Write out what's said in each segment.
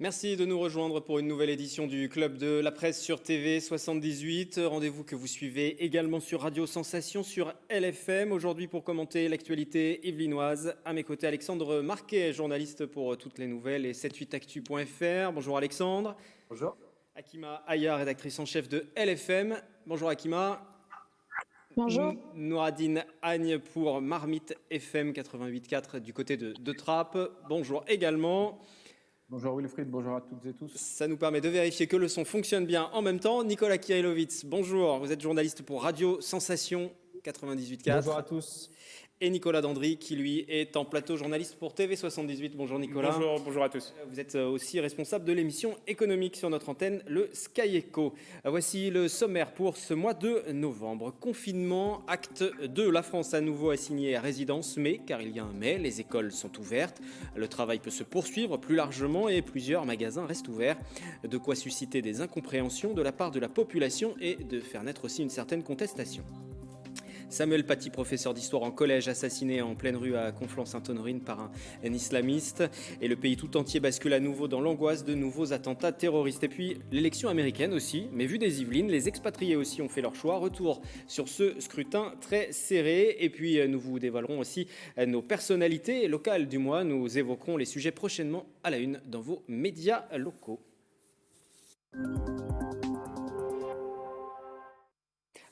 Merci de nous rejoindre pour une nouvelle édition du Club de la Presse sur TV 78. Rendez-vous que vous suivez également sur Radio Sensation, sur LFM. Aujourd'hui pour commenter l'actualité yvelinoise. À mes côtés, Alexandre Marquet, journaliste pour toutes les nouvelles et 78actu.fr. Bonjour Alexandre. Bonjour. Akima Aya, rédactrice en chef de LFM. Bonjour Akima. Bonjour. Nouradine Agne pour Marmite FM 88.4 du côté de Trappes. Bonjour également. Bonjour Wilfried, bonjour à toutes et tous. Ça nous permet de vérifier que le son fonctionne bien en même temps. Nicolas Kirillovitz, bonjour. Vous êtes journaliste pour Radio Sensation 98.4. Bonjour à tous. Et Nicolas Dandry, qui lui est en plateau journaliste pour TV 78. Bonjour Nicolas. Bonjour à tous. Vous êtes aussi responsable de l'émission économique sur notre antenne, le Sky Echo. Voici le sommaire pour ce mois de novembre. Confinement, acte 2. La France à nouveau assignée à résidence, mais, car il y a un mais, les écoles sont ouvertes. Le travail peut se poursuivre plus largement et plusieurs magasins restent ouverts. De quoi susciter des incompréhensions de la part de la population et de faire naître aussi une certaine contestation. Samuel Paty, professeur d'histoire en collège, assassiné en pleine rue à Conflans-Sainte-Honorine par un islamiste. Et le pays tout entier bascule à nouveau dans l'angoisse de nouveaux attentats terroristes. Et puis l'élection américaine aussi, mais vu des Yvelines, les expatriés aussi ont fait leur choix. Retour sur ce scrutin très serré. Et puis nous vous dévoilerons aussi nos personnalités locales du mois. Nous évoquerons les sujets prochainement à la une dans vos médias locaux.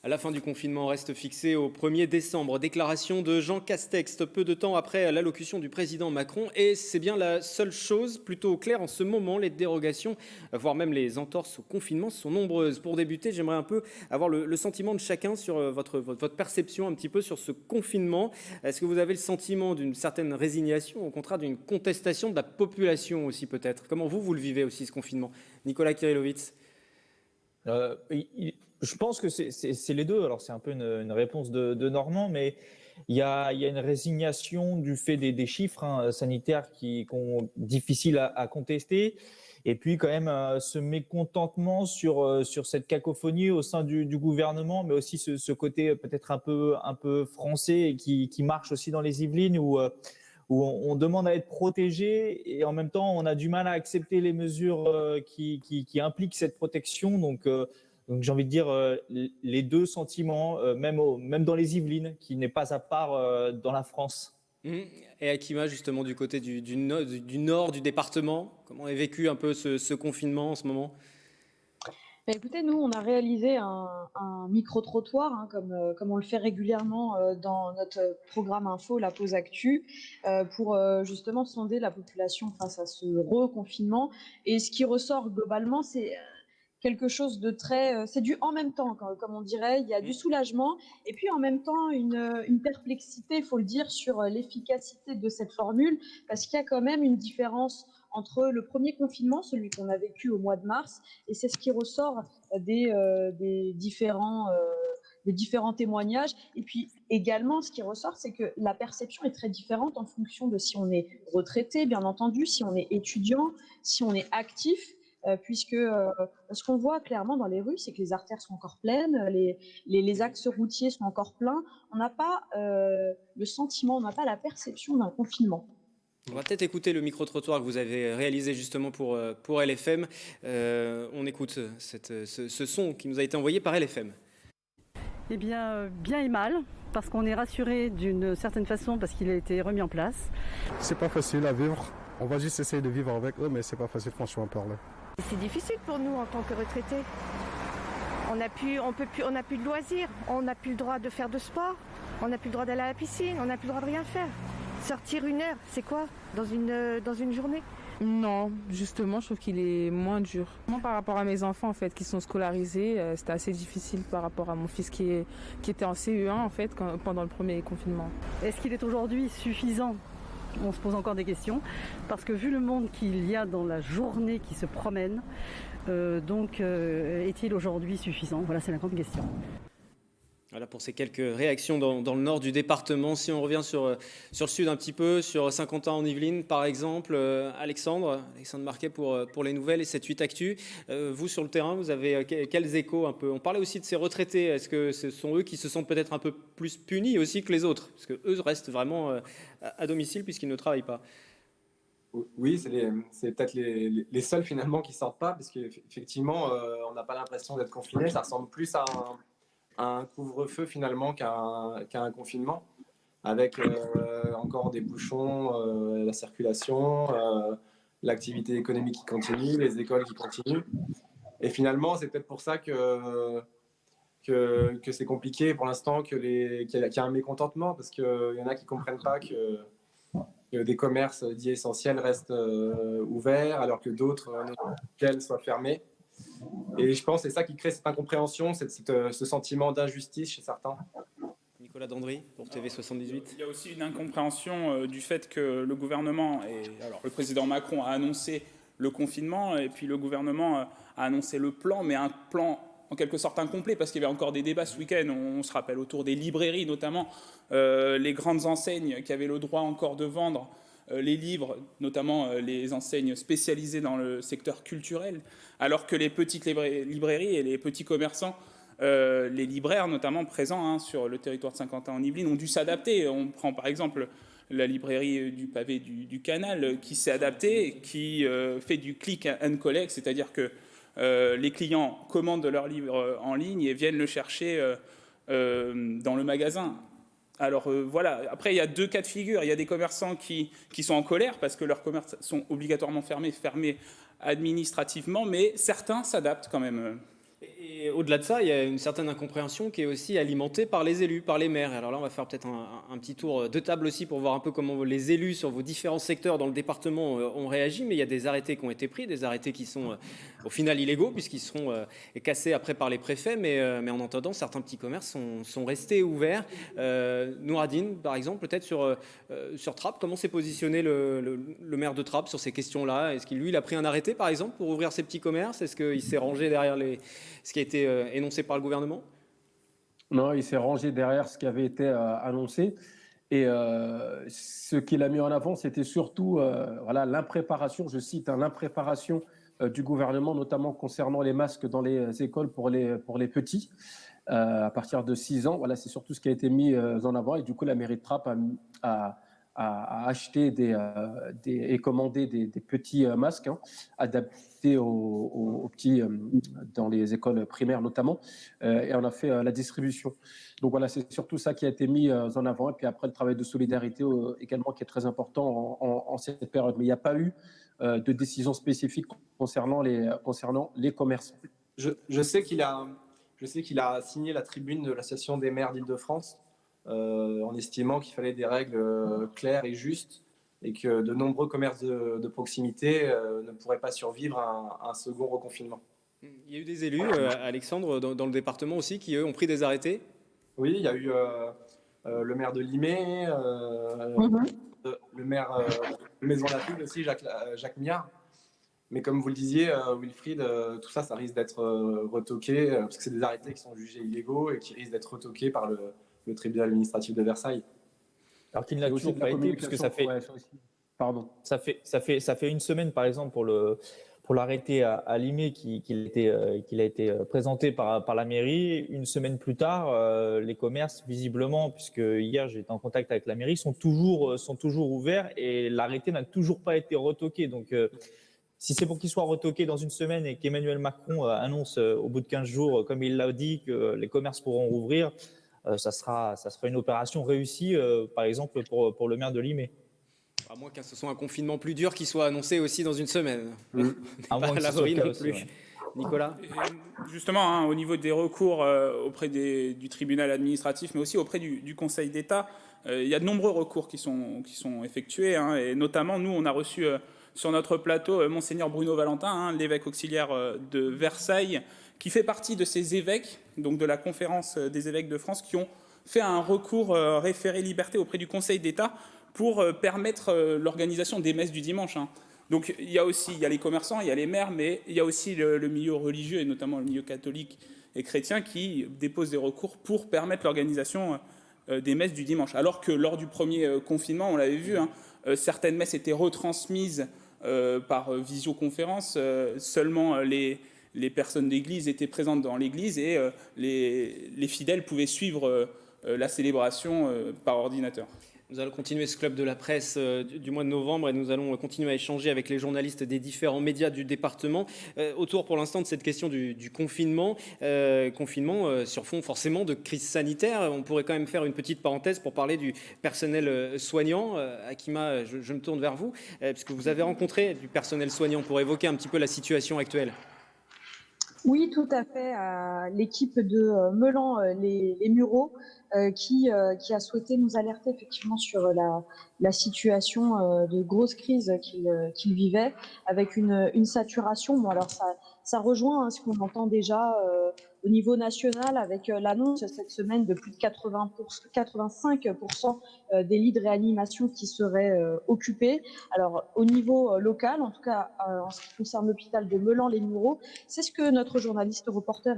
La fin du confinement reste fixée au 1er décembre. Déclaration de Jean Castex peu de temps après l'allocution du président Macron. Et c'est bien la seule chose plutôt claire en ce moment. Les dérogations, voire même les entorses au confinement sont nombreuses. Pour débuter, j'aimerais un peu avoir le sentiment de chacun sur votre perception un petit peu sur ce confinement. Est-ce que vous avez le sentiment d'une certaine résignation, au contraire d'une contestation de la population aussi peut-être? Comment vous le vivez aussi ce confinement? Nicolas Kirillovitz. Je pense que c'est les deux. Alors c'est un peu une réponse de Normand, mais il y a une résignation du fait des chiffres sanitaires qui sont difficiles à contester, et puis quand même ce mécontentement sur cette cacophonie au sein du gouvernement, mais aussi ce côté peut-être un peu français et qui marche aussi dans les Yvelines où on demande à être protégé et en même temps on a du mal à accepter les mesures qui impliquent cette protection. Donc j'ai envie de dire les deux sentiments, même dans les Yvelines, qui n'est pas à part dans la France. Et Akima, justement, du côté du nord du département, comment est vécu un peu ce confinement en ce moment? Écoutez, nous, on a réalisé un micro-trottoir, comme on le fait régulièrement dans notre programme info, la pause actu, pour justement sonder la population face à ce reconfinement. Et ce qui ressort globalement, c'est quelque chose de très... c'est du en même temps, comme on dirait. Il y a du soulagement et puis en même temps une perplexité, il faut le dire, sur l'efficacité de cette formule, parce qu'il y a quand même une différence entre le premier confinement, celui qu'on a vécu au mois de mars, et c'est ce qui ressort des différents témoignages. Et puis également, ce qui ressort, c'est que la perception est très différente en fonction de si on est retraité, bien entendu, si on est étudiant, si on est actif, puisque ce qu'on voit clairement dans les rues, c'est que les artères sont encore pleines, les axes routiers sont encore pleins. On n'a pas le sentiment, on n'a pas la perception d'un confinement. On va peut-être écouter le micro-trottoir que vous avez réalisé justement pour LFM. On écoute ce son qui nous a été envoyé par LFM. Eh bien, bien et mal, parce qu'on est rassuré d'une certaine façon, parce qu'il a été remis en place. C'est pas facile à vivre. On va juste essayer de vivre avec eux, mais c'est pas facile franchement à parler. C'est difficile pour nous en tant que retraités. On n'a plus de loisirs, on n'a plus le droit de faire de sport, on n'a plus le droit d'aller à la piscine, on n'a plus le droit de rien faire. Sortir une heure, c'est quoi dans une journée? Non, justement, je trouve qu'il est moins dur. Moi, par rapport à mes enfants, en fait, qui sont scolarisés, c'était assez difficile par rapport à mon fils qui était en CE1, en fait, pendant le premier confinement. Est-ce qu'il est aujourd'hui suffisant? On se pose encore des questions, parce que vu le monde qu'il y a dans la journée qui se promène, est-il aujourd'hui suffisant? Voilà, c'est la grande question. Voilà pour ces quelques réactions dans le nord du département. Si on revient sur le sud un petit peu, sur Saint-Quentin en Yvelines par exemple, Alexandre Marquet pour les nouvelles et 7-8 Actu. Vous sur le terrain, vous avez quels échos un peu? On parlait aussi de ces retraités. Est-ce que ce sont eux qui se sentent peut-être un peu plus punis aussi que les autres? Parce qu'eux restent vraiment à domicile puisqu'ils ne travaillent pas. Oui, c'est peut-être les seuls finalement qui sortent pas, parce qu'effectivement, on n'a pas l'impression d'être confiné. Ça ressemble plus à un couvre-feu finalement qu'à un confinement, avec encore des bouchons, la circulation, l'activité économique qui continue, les écoles qui continuent. Et finalement, c'est peut-être pour ça que c'est compliqué pour l'instant, qu'il y a un mécontentement, parce qu'il y en a qui ne comprennent pas que des commerces dits essentiels restent ouverts, alors que d'autres, qu'elles soient fermées. Et je pense que c'est ça qui crée cette incompréhension, ce sentiment d'injustice chez certains. Nicolas Dandry, pour TV78. Il y a aussi une incompréhension du fait que le gouvernement, alors le président Macron a annoncé le confinement, et puis le gouvernement a annoncé le plan, mais un plan en quelque sorte incomplet, parce qu'il y avait encore des débats ce week-end, on se rappelle, autour des librairies notamment, les grandes enseignes qui avaient le droit encore de vendre les livres, notamment les enseignes spécialisées dans le secteur culturel, alors que les petites librairies et les petits commerçants, les libraires notamment présents sur le territoire de Saint-Quentin en Yvelines, ont dû s'adapter. On prend par exemple la librairie du pavé du Canal qui s'est adaptée, qui fait du click and collect, c'est-à-dire que les clients commandent leur livre en ligne et viennent le chercher dans le magasin. Alors voilà, après il y a deux cas de figure. Il y a des commerçants qui sont en colère parce que leurs commerces sont obligatoirement fermés administrativement, mais certains s'adaptent quand même. Et au-delà de ça, il y a une certaine incompréhension qui est aussi alimentée par les élus, par les maires. Alors là, on va faire peut-être un petit tour de table aussi pour voir un peu comment les élus sur vos différents secteurs dans le département ont réagi. Mais il y a des arrêtés qui ont été pris, des arrêtés qui sont au final illégaux puisqu'ils seront cassés après par les préfets. Mais en entendant, certains petits commerces sont restés ouverts. Nouradine, par exemple, peut-être sur Trappes, comment s'est positionné le maire de Trappes sur ces questions-là? Est-ce qu'il, lui, il a pris un arrêté, par exemple, pour ouvrir ses petits commerces? Est-ce qu'il s'est rangé derrière ce qui a été énoncé par le gouvernement? Non, il s'est rangé derrière ce qui avait été annoncé. Et ce qu'il a mis en avant, c'était surtout voilà, l'impréparation, je cite, l'impréparation du gouvernement, notamment concernant les masques dans les écoles pour les petits, à partir de 6 ans. Voilà, c'est surtout ce qui a été mis en avant. Et du coup, la mairie de Trappes a acheté et commandé des petits masques adaptés aux petits dans les écoles primaires notamment, et on a fait la distribution. Donc voilà, c'est surtout ça qui a été mis en avant, et puis après le travail de solidarité également qui est très important en cette période. Mais il n'y a pas eu de décision spécifique concernant les commerçants. Je sais qu'il a signé la tribune de l'Association des maires d'Île-de-France, en estimant qu'il fallait des règles claires et justes, et que de nombreux commerces de proximité ne pourraient pas survivre à un second reconfinement. Il y a eu des élus, Alexandre, dans le département aussi, qui eux ont pris des arrêtés? Oui, il y a eu le maire de Limay, le maire de Maison-Lafille aussi, Jacques Miard. Mais comme vous le disiez, Wilfried, tout ça, ça risque d'être retoqué, parce que c'est des arrêtés qui sont jugés illégaux et qui risquent d'être retoqués par le tribunal administratif de Versailles. Alors qu'il n'a toujours pas été, puisque ça fait, ça fait une semaine, par exemple, pour l'arrêté à Limay qu'il a été présenté par la mairie. Une semaine plus tard, les commerces, visiblement, puisque hier j'étais en contact avec la mairie, sont toujours ouverts et l'arrêté n'a toujours pas été retoqué. Donc, si c'est pour qu'il soit retoqué dans une semaine et qu'Emmanuel Macron annonce au bout de 15 jours, comme il l'a dit, que les commerces pourront rouvrir, ça sera une opération réussie, par exemple, pour le maire de Limay. À moins que ce soit un confinement plus dur qui soit annoncé aussi dans une semaine. À moins que ce soit le cas aussi, ouais. Nicolas? Justement, au niveau des recours auprès du tribunal administratif, mais aussi auprès du Conseil d'État, il y a de nombreux recours qui sont effectués. Et notamment, nous, on a reçu sur notre plateau Monseigneur Bruno Valentin, l'évêque auxiliaire de Versailles, qui fait partie de ces évêques, donc de la conférence des évêques de France, qui ont fait un recours référé liberté auprès du Conseil d'État pour permettre l'organisation des messes du dimanche. Donc il y a les commerçants, il y a les maires, mais il y a aussi le milieu religieux, et notamment le milieu catholique et chrétien, qui déposent des recours pour permettre l'organisation des messes du dimanche. Alors que lors du premier confinement, on l'avait vu, certaines messes étaient retransmises par visioconférence, seulement les personnes d'église étaient présentes dans l'église et les fidèles pouvaient suivre la célébration par ordinateur. Nous allons continuer ce club de la presse du mois de novembre et nous allons continuer à échanger avec les journalistes des différents médias du département autour pour l'instant de cette question du confinement. Confinement sur fond forcément de crise sanitaire. On pourrait quand même faire une petite parenthèse pour parler du personnel soignant. Akima, je me tourne vers vous puisque vous avez rencontré du personnel soignant pour évoquer un petit peu la situation actuelle. Oui, tout à fait. L'équipe de Melan les Mureaux qui a souhaité nous alerter effectivement sur la situation de grosse crise qu'il vivait avec une saturation. Bon, alors ça rejoint ce qu'on entend déjà au niveau national avec l'annonce cette semaine de plus de 85% des lits de réanimation qui seraient occupés. Alors au niveau local, en tout cas en ce qui concerne l'hôpital de Melan les Mureaux, c'est ce que notre journaliste reporter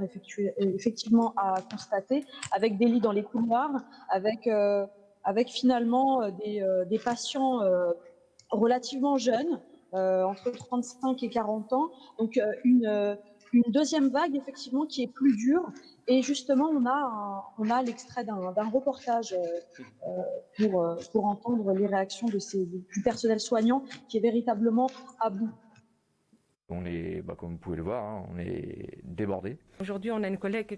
effectivement a constaté, avec des lits dans les couloirs, avec finalement des patients relativement jeunes, entre 35 et 40 ans. Donc une deuxième vague effectivement qui est plus dure. Et justement, on a l'extrait d'un reportage pour entendre les réactions du personnel soignant qui est véritablement à bout. On est, comme vous pouvez le voir, hein, on est débordé. Aujourd'hui, on a une collègue qui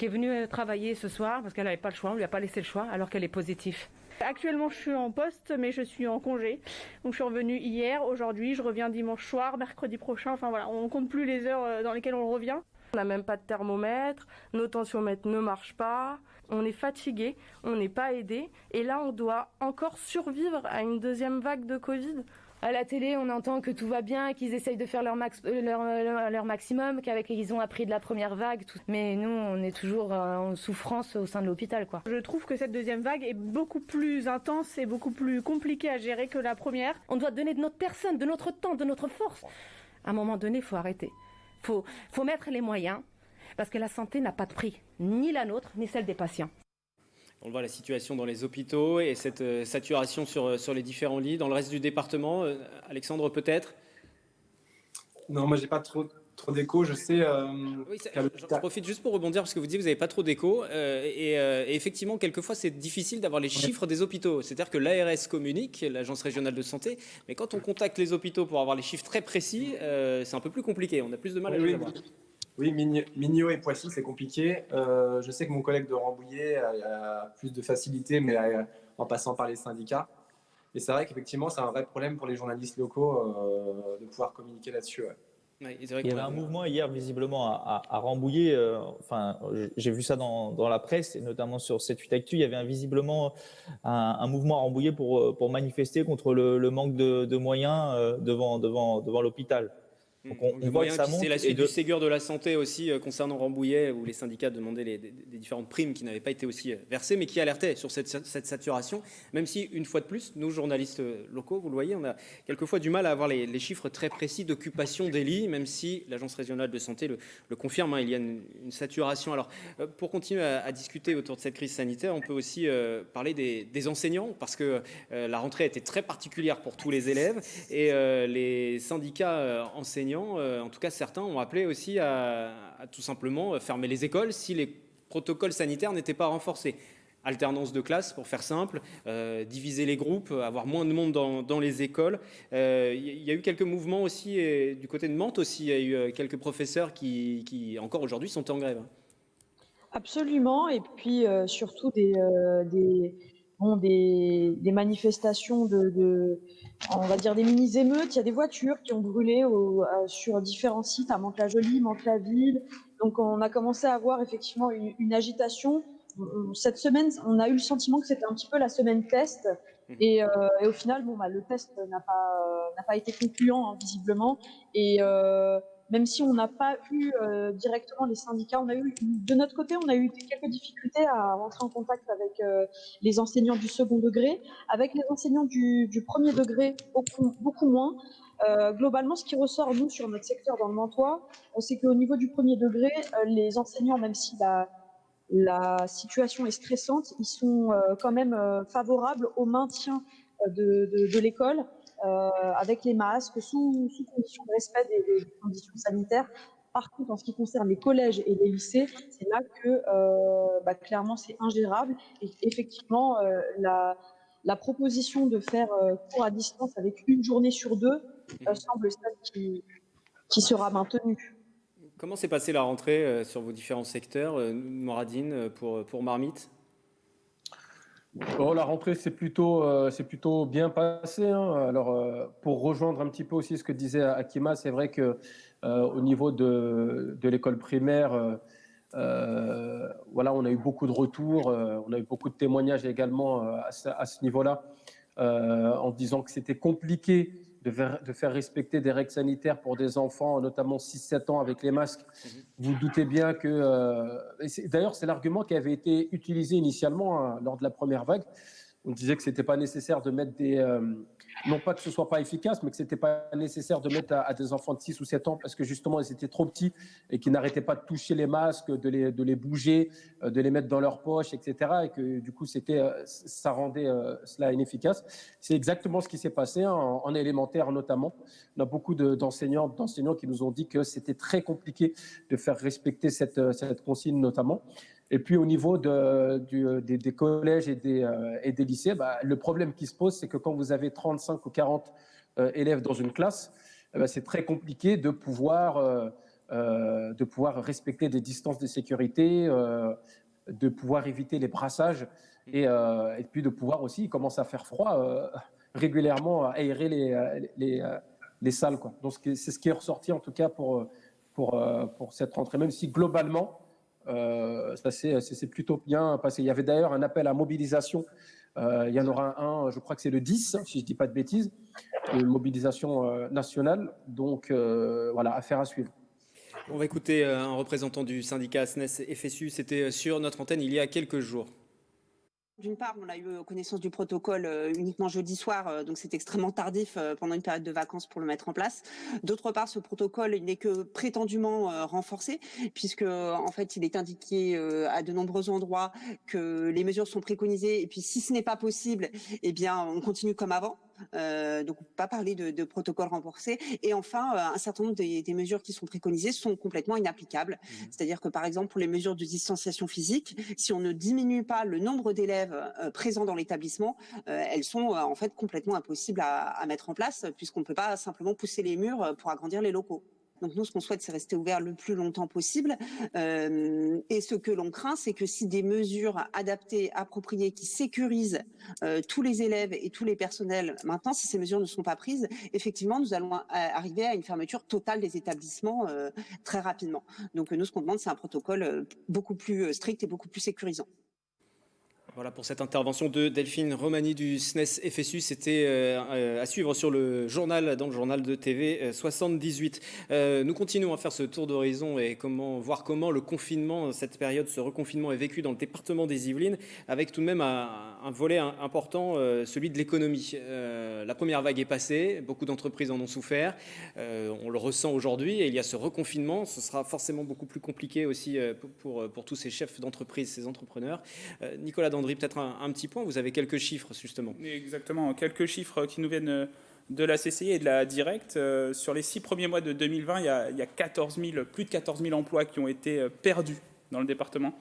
est venue travailler ce soir parce qu'elle n'avait pas le choix, on lui a pas laissé le choix alors qu'elle est positive. Actuellement, je suis en poste, mais je suis en congé. Donc, je suis revenue hier, aujourd'hui, je reviens dimanche soir, mercredi prochain. Enfin voilà, on compte plus les heures dans lesquelles on revient. On n'a même pas de thermomètre, nos tensiomètres ne marchent pas, on est fatigué, on n'est pas aidé. Et là, on doit encore survivre à une deuxième vague de Covid. À la télé, on entend que tout va bien, qu'ils essayent de faire leur maximum, qu'ils ont appris de la première vague. Mais nous, on est toujours en souffrance au sein de l'hôpital, quoi. Je trouve que cette deuxième vague est beaucoup plus intense et beaucoup plus compliquée à gérer que la première. On doit donner de notre personne, de notre temps, de notre force. À un moment donné, il faut arrêter. Faut mettre les moyens, parce que la santé n'a pas de prix, ni la nôtre, ni celle des patients. On voit la situation dans les hôpitaux et cette saturation sur les différents lits. Dans le reste du département, Alexandre, peut-être? Non, moi, j'ai pas trop d'écho. Je sais. Oui, je profite juste pour rebondir parce que vous dites que vous n'avez pas trop d'écho. Et effectivement, quelquefois, c'est difficile d'avoir les chiffres des hôpitaux. C'est-à-dire que l'ARS communique, l'Agence régionale de santé, mais quand on contacte les hôpitaux pour avoir les chiffres très précis, c'est un peu plus compliqué. On a plus de mal à les avoir. Oui, Mignot et Poissy, c'est compliqué. Je sais que mon collègue de Rambouillet a plus de facilité, mais en passant par les syndicats. Et c'est vrai qu'effectivement, c'est un vrai problème pour les journalistes locaux de pouvoir communiquer là-dessus. Ouais. Il y avait un mouvement hier visiblement à Rambouillet. J'ai vu ça dans la presse et notamment sur 7-8 Actu. Il y avait visiblement un mouvement à Rambouillet pour manifester contre le manque de moyens devant l'hôpital. Donc on voit que ça monte. C'est la suite du Ségur de la santé aussi concernant Rambouillet où les syndicats demandaient des différentes primes qui n'avaient pas été aussi versées mais qui alertaient sur cette saturation, même si une fois de plus, nous journalistes locaux, vous le voyez, on a quelquefois du mal à avoir les chiffres très précis d'occupation des lits, même si l'Agence régionale de santé le confirme, hein, il y a une saturation. Alors pour continuer à discuter autour de cette crise sanitaire, on peut aussi parler des enseignants parce que la rentrée a été très particulière pour tous les élèves et les syndicats enseignants, en tout cas certains, ont appelé aussi à tout simplement fermer les écoles si les protocoles sanitaires n'étaient pas renforcés. Alternance de classe, pour faire simple, diviser les groupes, avoir moins de monde dans les écoles. Il y a eu quelques mouvements aussi, et du côté de Mantes aussi, il y a eu quelques professeurs qui encore aujourd'hui, sont en grève. Absolument, et puis surtout des manifestations on va dire des mini-émeutes. Il y a des voitures qui ont brûlé sur différents sites à Mantes-la-Jolie, Mantes-la-Ville. Donc on a commencé à avoir effectivement une agitation. Cette semaine, on a eu le sentiment que c'était un petit peu la semaine test. Et au final, le test n'a pas été concluant, hein, visiblement. Et même si on n'a pas eu directement les syndicats, de notre côté, on a eu quelques difficultés à rentrer en contact avec les enseignants du second degré. Avec les enseignants du premier degré, beaucoup moins. Globalement, ce qui ressort, nous, sur notre secteur dans le Mantois, c'est qu'au niveau du premier degré, les enseignants, même si la situation est stressante, ils sont quand même favorables au maintien de l'école avec les masques, sous condition de respect des conditions sanitaires. Par contre, en ce qui concerne les collèges et les lycées, c'est là que clairement c'est ingérable. Et effectivement, la proposition de faire cours à distance avec une journée sur deux semble celle qui sera maintenue. Comment s'est passée la rentrée sur vos différents secteurs, Moradine, pour Marmite? Oh, la rentrée, c'est plutôt bien passé, hein. Alors, pour rejoindre un petit peu aussi ce que disait Akima, c'est vrai que au niveau de l'école primaire, voilà, on a eu beaucoup de retours, on a eu beaucoup de témoignages également à ce niveau-là, en disant que c'était compliqué de faire respecter des règles sanitaires pour des enfants, notamment 6-7 ans avec les masques. Vous doutez bien que... D'ailleurs, c'est l'argument qui avait été utilisé initialement hein, lors de la première vague. On disait que ce n'était pas nécessaire de mettre des... non pas que ce ne soit pas efficace, mais que ce n'était pas nécessaire de mettre à des enfants de 6 ou 7 ans parce que justement, ils étaient trop petits et qu'ils n'arrêtaient pas de toucher les masques, de les bouger, de les mettre dans leur poche, etc. Et que du coup, ça rendait cela inefficace. C'est exactement ce qui s'est passé hein, en élémentaire notamment. On a beaucoup d'enseignants qui nous ont dit que c'était très compliqué de faire respecter cette consigne notamment. Et puis au niveau des collèges et des lycées, le problème qui se pose, c'est que quand vous avez 35 ou 40 élèves dans une classe, c'est très compliqué de pouvoir respecter des distances de sécurité, de pouvoir éviter les brassages et puis de pouvoir aussi, il commence à faire froid, régulièrement aérer les salles, quoi. Donc c'est ce qui est ressorti en tout cas pour cette rentrée, même si globalement, ça c'est plutôt bien passé. Il y avait d'ailleurs un appel à mobilisation. Il y en aura un, je crois que c'est le 10, si je ne dis pas de bêtises, une mobilisation nationale. Donc voilà, affaire à suivre. On va écouter un représentant du syndicat SNES FSU. C'était sur notre antenne il y a quelques jours. D'une part, on a eu connaissance du protocole uniquement jeudi soir, donc c'est extrêmement tardif pendant une période de vacances pour le mettre en place. D'autre part, ce protocole, il n'est que prétendument renforcé, puisque en fait, il est indiqué à de nombreux endroits que les mesures sont préconisées, et puis si ce n'est pas possible, eh bien, on continue comme avant. Donc, on ne peut pas parler de protocole renforcé. Et enfin, un certain nombre des mesures qui sont préconisées sont complètement inapplicables. C'est-à-dire que, par exemple, pour les mesures de distanciation physique, si on ne diminue pas le nombre d'élèves présents dans l'établissement, elles sont en fait complètement impossibles à mettre en place, puisqu'on ne peut pas simplement pousser les murs pour agrandir les locaux. Donc nous, ce qu'on souhaite, c'est rester ouvert le plus longtemps possible. Et ce que l'on craint, c'est que si des mesures adaptées, appropriées, qui sécurisent tous les élèves et tous les personnels, maintenant, si ces mesures ne sont pas prises, effectivement, nous allons arriver à une fermeture totale des établissements très rapidement. Donc nous, ce qu'on demande, c'est un protocole beaucoup plus strict et beaucoup plus sécurisant. Voilà pour cette intervention de Delphine Romani du SNES FSU. C'était à suivre sur le journal, dans le journal de TV 78. Nous continuons à faire ce tour d'horizon et voir comment le confinement, cette période, ce reconfinement est vécu dans le département des Yvelines, avec tout de même un volet important, celui de l'économie. La première vague est passée, beaucoup d'entreprises en ont souffert. On le ressent aujourd'hui et il y a ce reconfinement. Ce sera forcément beaucoup plus compliqué aussi pour tous ces chefs d'entreprise, ces entrepreneurs. Nicolas Dandry, peut-être un petit point, vous avez quelques chiffres justement. Exactement, quelques chiffres qui nous viennent de la CCI et de la Directe. Sur les 6 premiers mois de 2020, il y a plus de 14 000 emplois qui ont été perdus dans le département.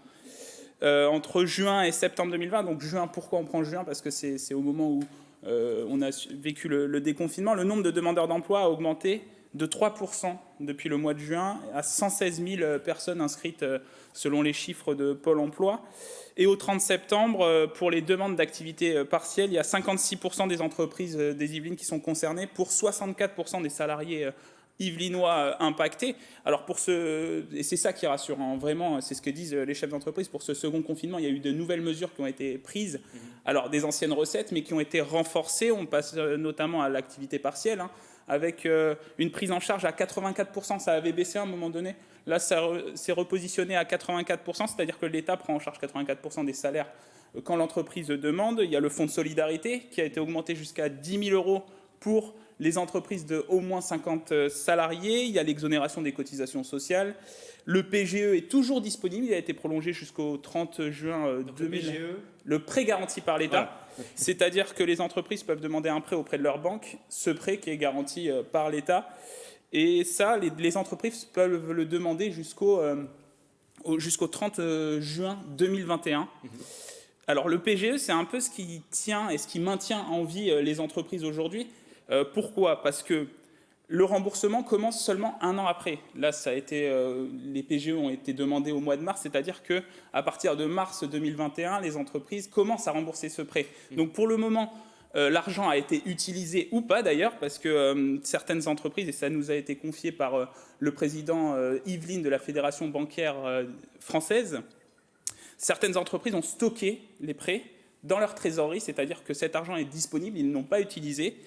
Entre juin et septembre 2020, donc juin, pourquoi on prend juin? Parce que c'est au moment où on a vécu le déconfinement. Le nombre de demandeurs d'emploi a augmenté de 3% depuis le mois de juin, à 116 000 personnes inscrites selon les chiffres de Pôle emploi. Et au 30 septembre, pour les demandes d'activité partielle, il y a 56% des entreprises des Yvelines qui sont concernées, pour 64% des salariés yvelinois impactés. Alors et c'est ça qui est rassurant, vraiment, c'est ce que disent les chefs d'entreprise. Pour ce second confinement, il y a eu de nouvelles mesures qui ont été prises, alors des anciennes recettes, mais qui ont été renforcées. On passe notamment à l'activité partielle, avec une prise en charge à 84%. Ça avait baissé à un moment donné. Là, ça s'est repositionné à 84%, c'est-à-dire que l'État prend en charge 84% des salaires quand l'entreprise demande. Il y a le fonds de solidarité qui a été augmenté jusqu'à 10 000 € pour les entreprises de au moins 50 salariés. Il y a l'exonération des cotisations sociales. Le PGE est toujours disponible. Il a été prolongé jusqu'au 30 juin 2000. Le prêt garanti par l'État. Voilà. C'est-à-dire que les entreprises peuvent demander un prêt auprès de leur banque. Ce prêt qui est garanti par l'État. Et ça, les entreprises peuvent le demander jusqu'au 30 juin 2021. Alors le PGE, c'est un peu ce qui tient et ce qui maintient en vie les entreprises aujourd'hui. Pourquoi ? Parce que le remboursement commence seulement 1 an après. Là, les PGE ont été demandés au mois de mars, c'est-à-dire qu'à partir de mars 2021, les entreprises commencent à rembourser ce prêt. Donc pour le moment, l'argent a été utilisé ou pas d'ailleurs, parce que certaines entreprises, et ça nous a été confié par le président Yveline de la Fédération bancaire française, certaines entreprises ont stocké les prêts dans leur trésorerie, c'est-à-dire que cet argent est disponible, ils ne l'ont pas utilisé.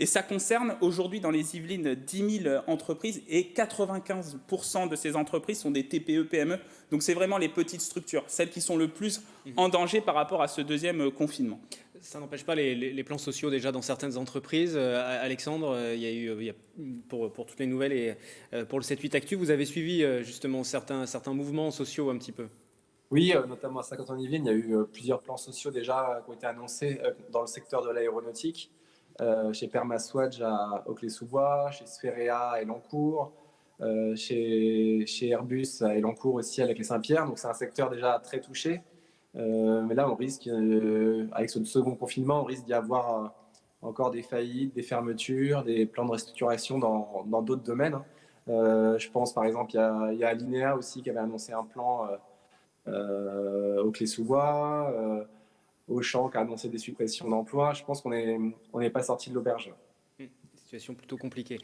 Et ça concerne aujourd'hui dans les Yvelines 10 000 entreprises et 95% de ces entreprises sont des TPE-PME. Donc c'est vraiment les petites structures, celles qui sont le plus en danger par rapport à ce deuxième confinement. Ça n'empêche pas les plans sociaux déjà dans certaines entreprises. Alexandre, il y a pour toutes les nouvelles et pour le 7-8 Actu, vous avez suivi justement certains mouvements sociaux un petit peu. Oui, notamment à Saint-Quentin-en-Yvelines, il y a eu plusieurs plans sociaux déjà qui ont été annoncés dans le secteur de l'aéronautique. Chez Permaswatch à Auclay-sous-Bois, chez Sphérea à Elancourt, chez Airbus à Elancourt aussi avec les Saint-Pierre. Donc c'est un secteur déjà très touché. Mais là, on risque, avec ce second confinement, on risque d'y avoir encore des faillites, des fermetures, des plans de restructuration dans d'autres domaines. Je pense par exemple, il y a Alinea aussi qui avait annoncé un plan Auclay-sous-Bois. Auchan qui a annoncé des suppressions d'emplois. Je pense qu'on n'est pas sorti de l'auberge. Situation plutôt compliquée.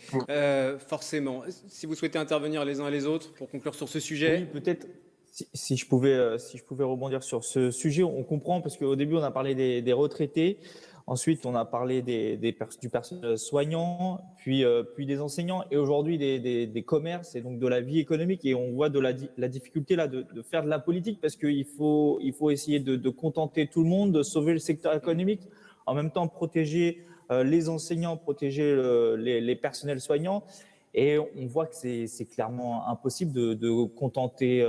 Forcément. Si vous souhaitez intervenir les uns et les autres pour conclure sur ce sujet. Oui, peut-être. Si je pouvais rebondir sur ce sujet, on comprend parce qu'au début on a parlé des retraités, ensuite on a parlé du personnel soignant, puis des enseignants et aujourd'hui des commerces et donc de la vie économique, et on voit de la difficulté là de faire de la politique parce qu'il faut essayer de contenter tout le monde, de sauver le secteur économique, en même temps protéger les enseignants, protéger les personnels soignants. Et on voit que c'est clairement impossible de contenter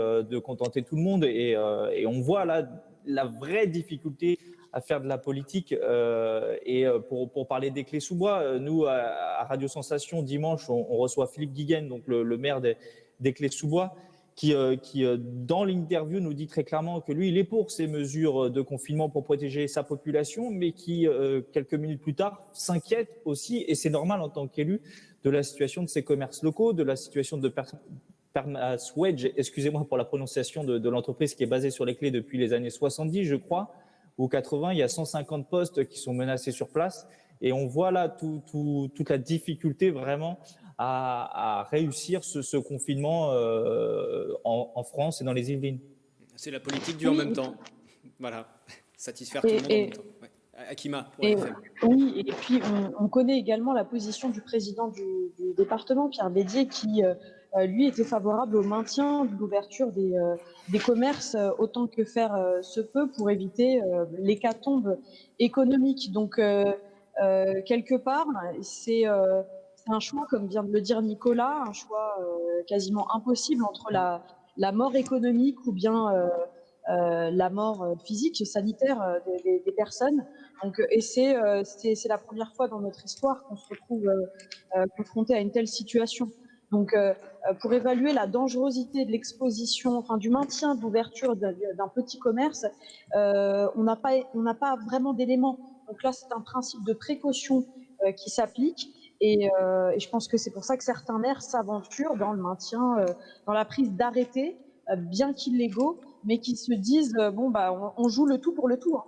tout le monde. Et on voit là la vraie difficulté à faire de la politique. Et pour parler des Clés-sous-Bois, nous, à Radio Sensation, dimanche, on reçoit Philippe Guiguen, donc le maire des Clés-sous-Bois, qui dans l'interview, nous dit très clairement que lui, il est pour ces mesures de confinement pour protéger sa population, mais qui, quelques minutes plus tard, s'inquiète aussi, et c'est normal en tant qu'élu, de la situation de ces commerces locaux, de la situation de Permaswatch, excusez-moi pour la prononciation de l'entreprise qui est basée sur les Clés depuis les années 70, je crois, ou 80. Il y a 150 postes qui sont menacés sur place. Et on voit là toute la difficulté vraiment à réussir ce confinement en France et dans les Yvelines. C'est la politique du en même temps. Voilà, satisfaire tout le monde en même temps. Ouais. Akima, pour FM. Oui, et puis on connaît également la position du président du département, Pierre Bédier, qui lui était favorable au maintien de l'ouverture des commerces autant que faire se peut pour éviter l'hécatombe économique. Donc, quelque part, c'est un choix, comme vient de le dire Nicolas, un choix quasiment impossible entre la mort économique ou bien la mort physique, sanitaire des personnes. Donc, et c'est la première fois dans notre histoire qu'on se retrouve confronté à une telle situation. Donc, pour évaluer la dangerosité de l'exposition, enfin du maintien d'ouverture d'un petit commerce, on n'a pas vraiment d'éléments. Donc là, c'est un principe de précaution qui s'applique. Et je pense que c'est pour ça que certains maires s'aventurent dans le maintien, dans la prise d'arrêtés, bien qu'illégaux, mais qui se disent on joue le tout pour le tout. Hein.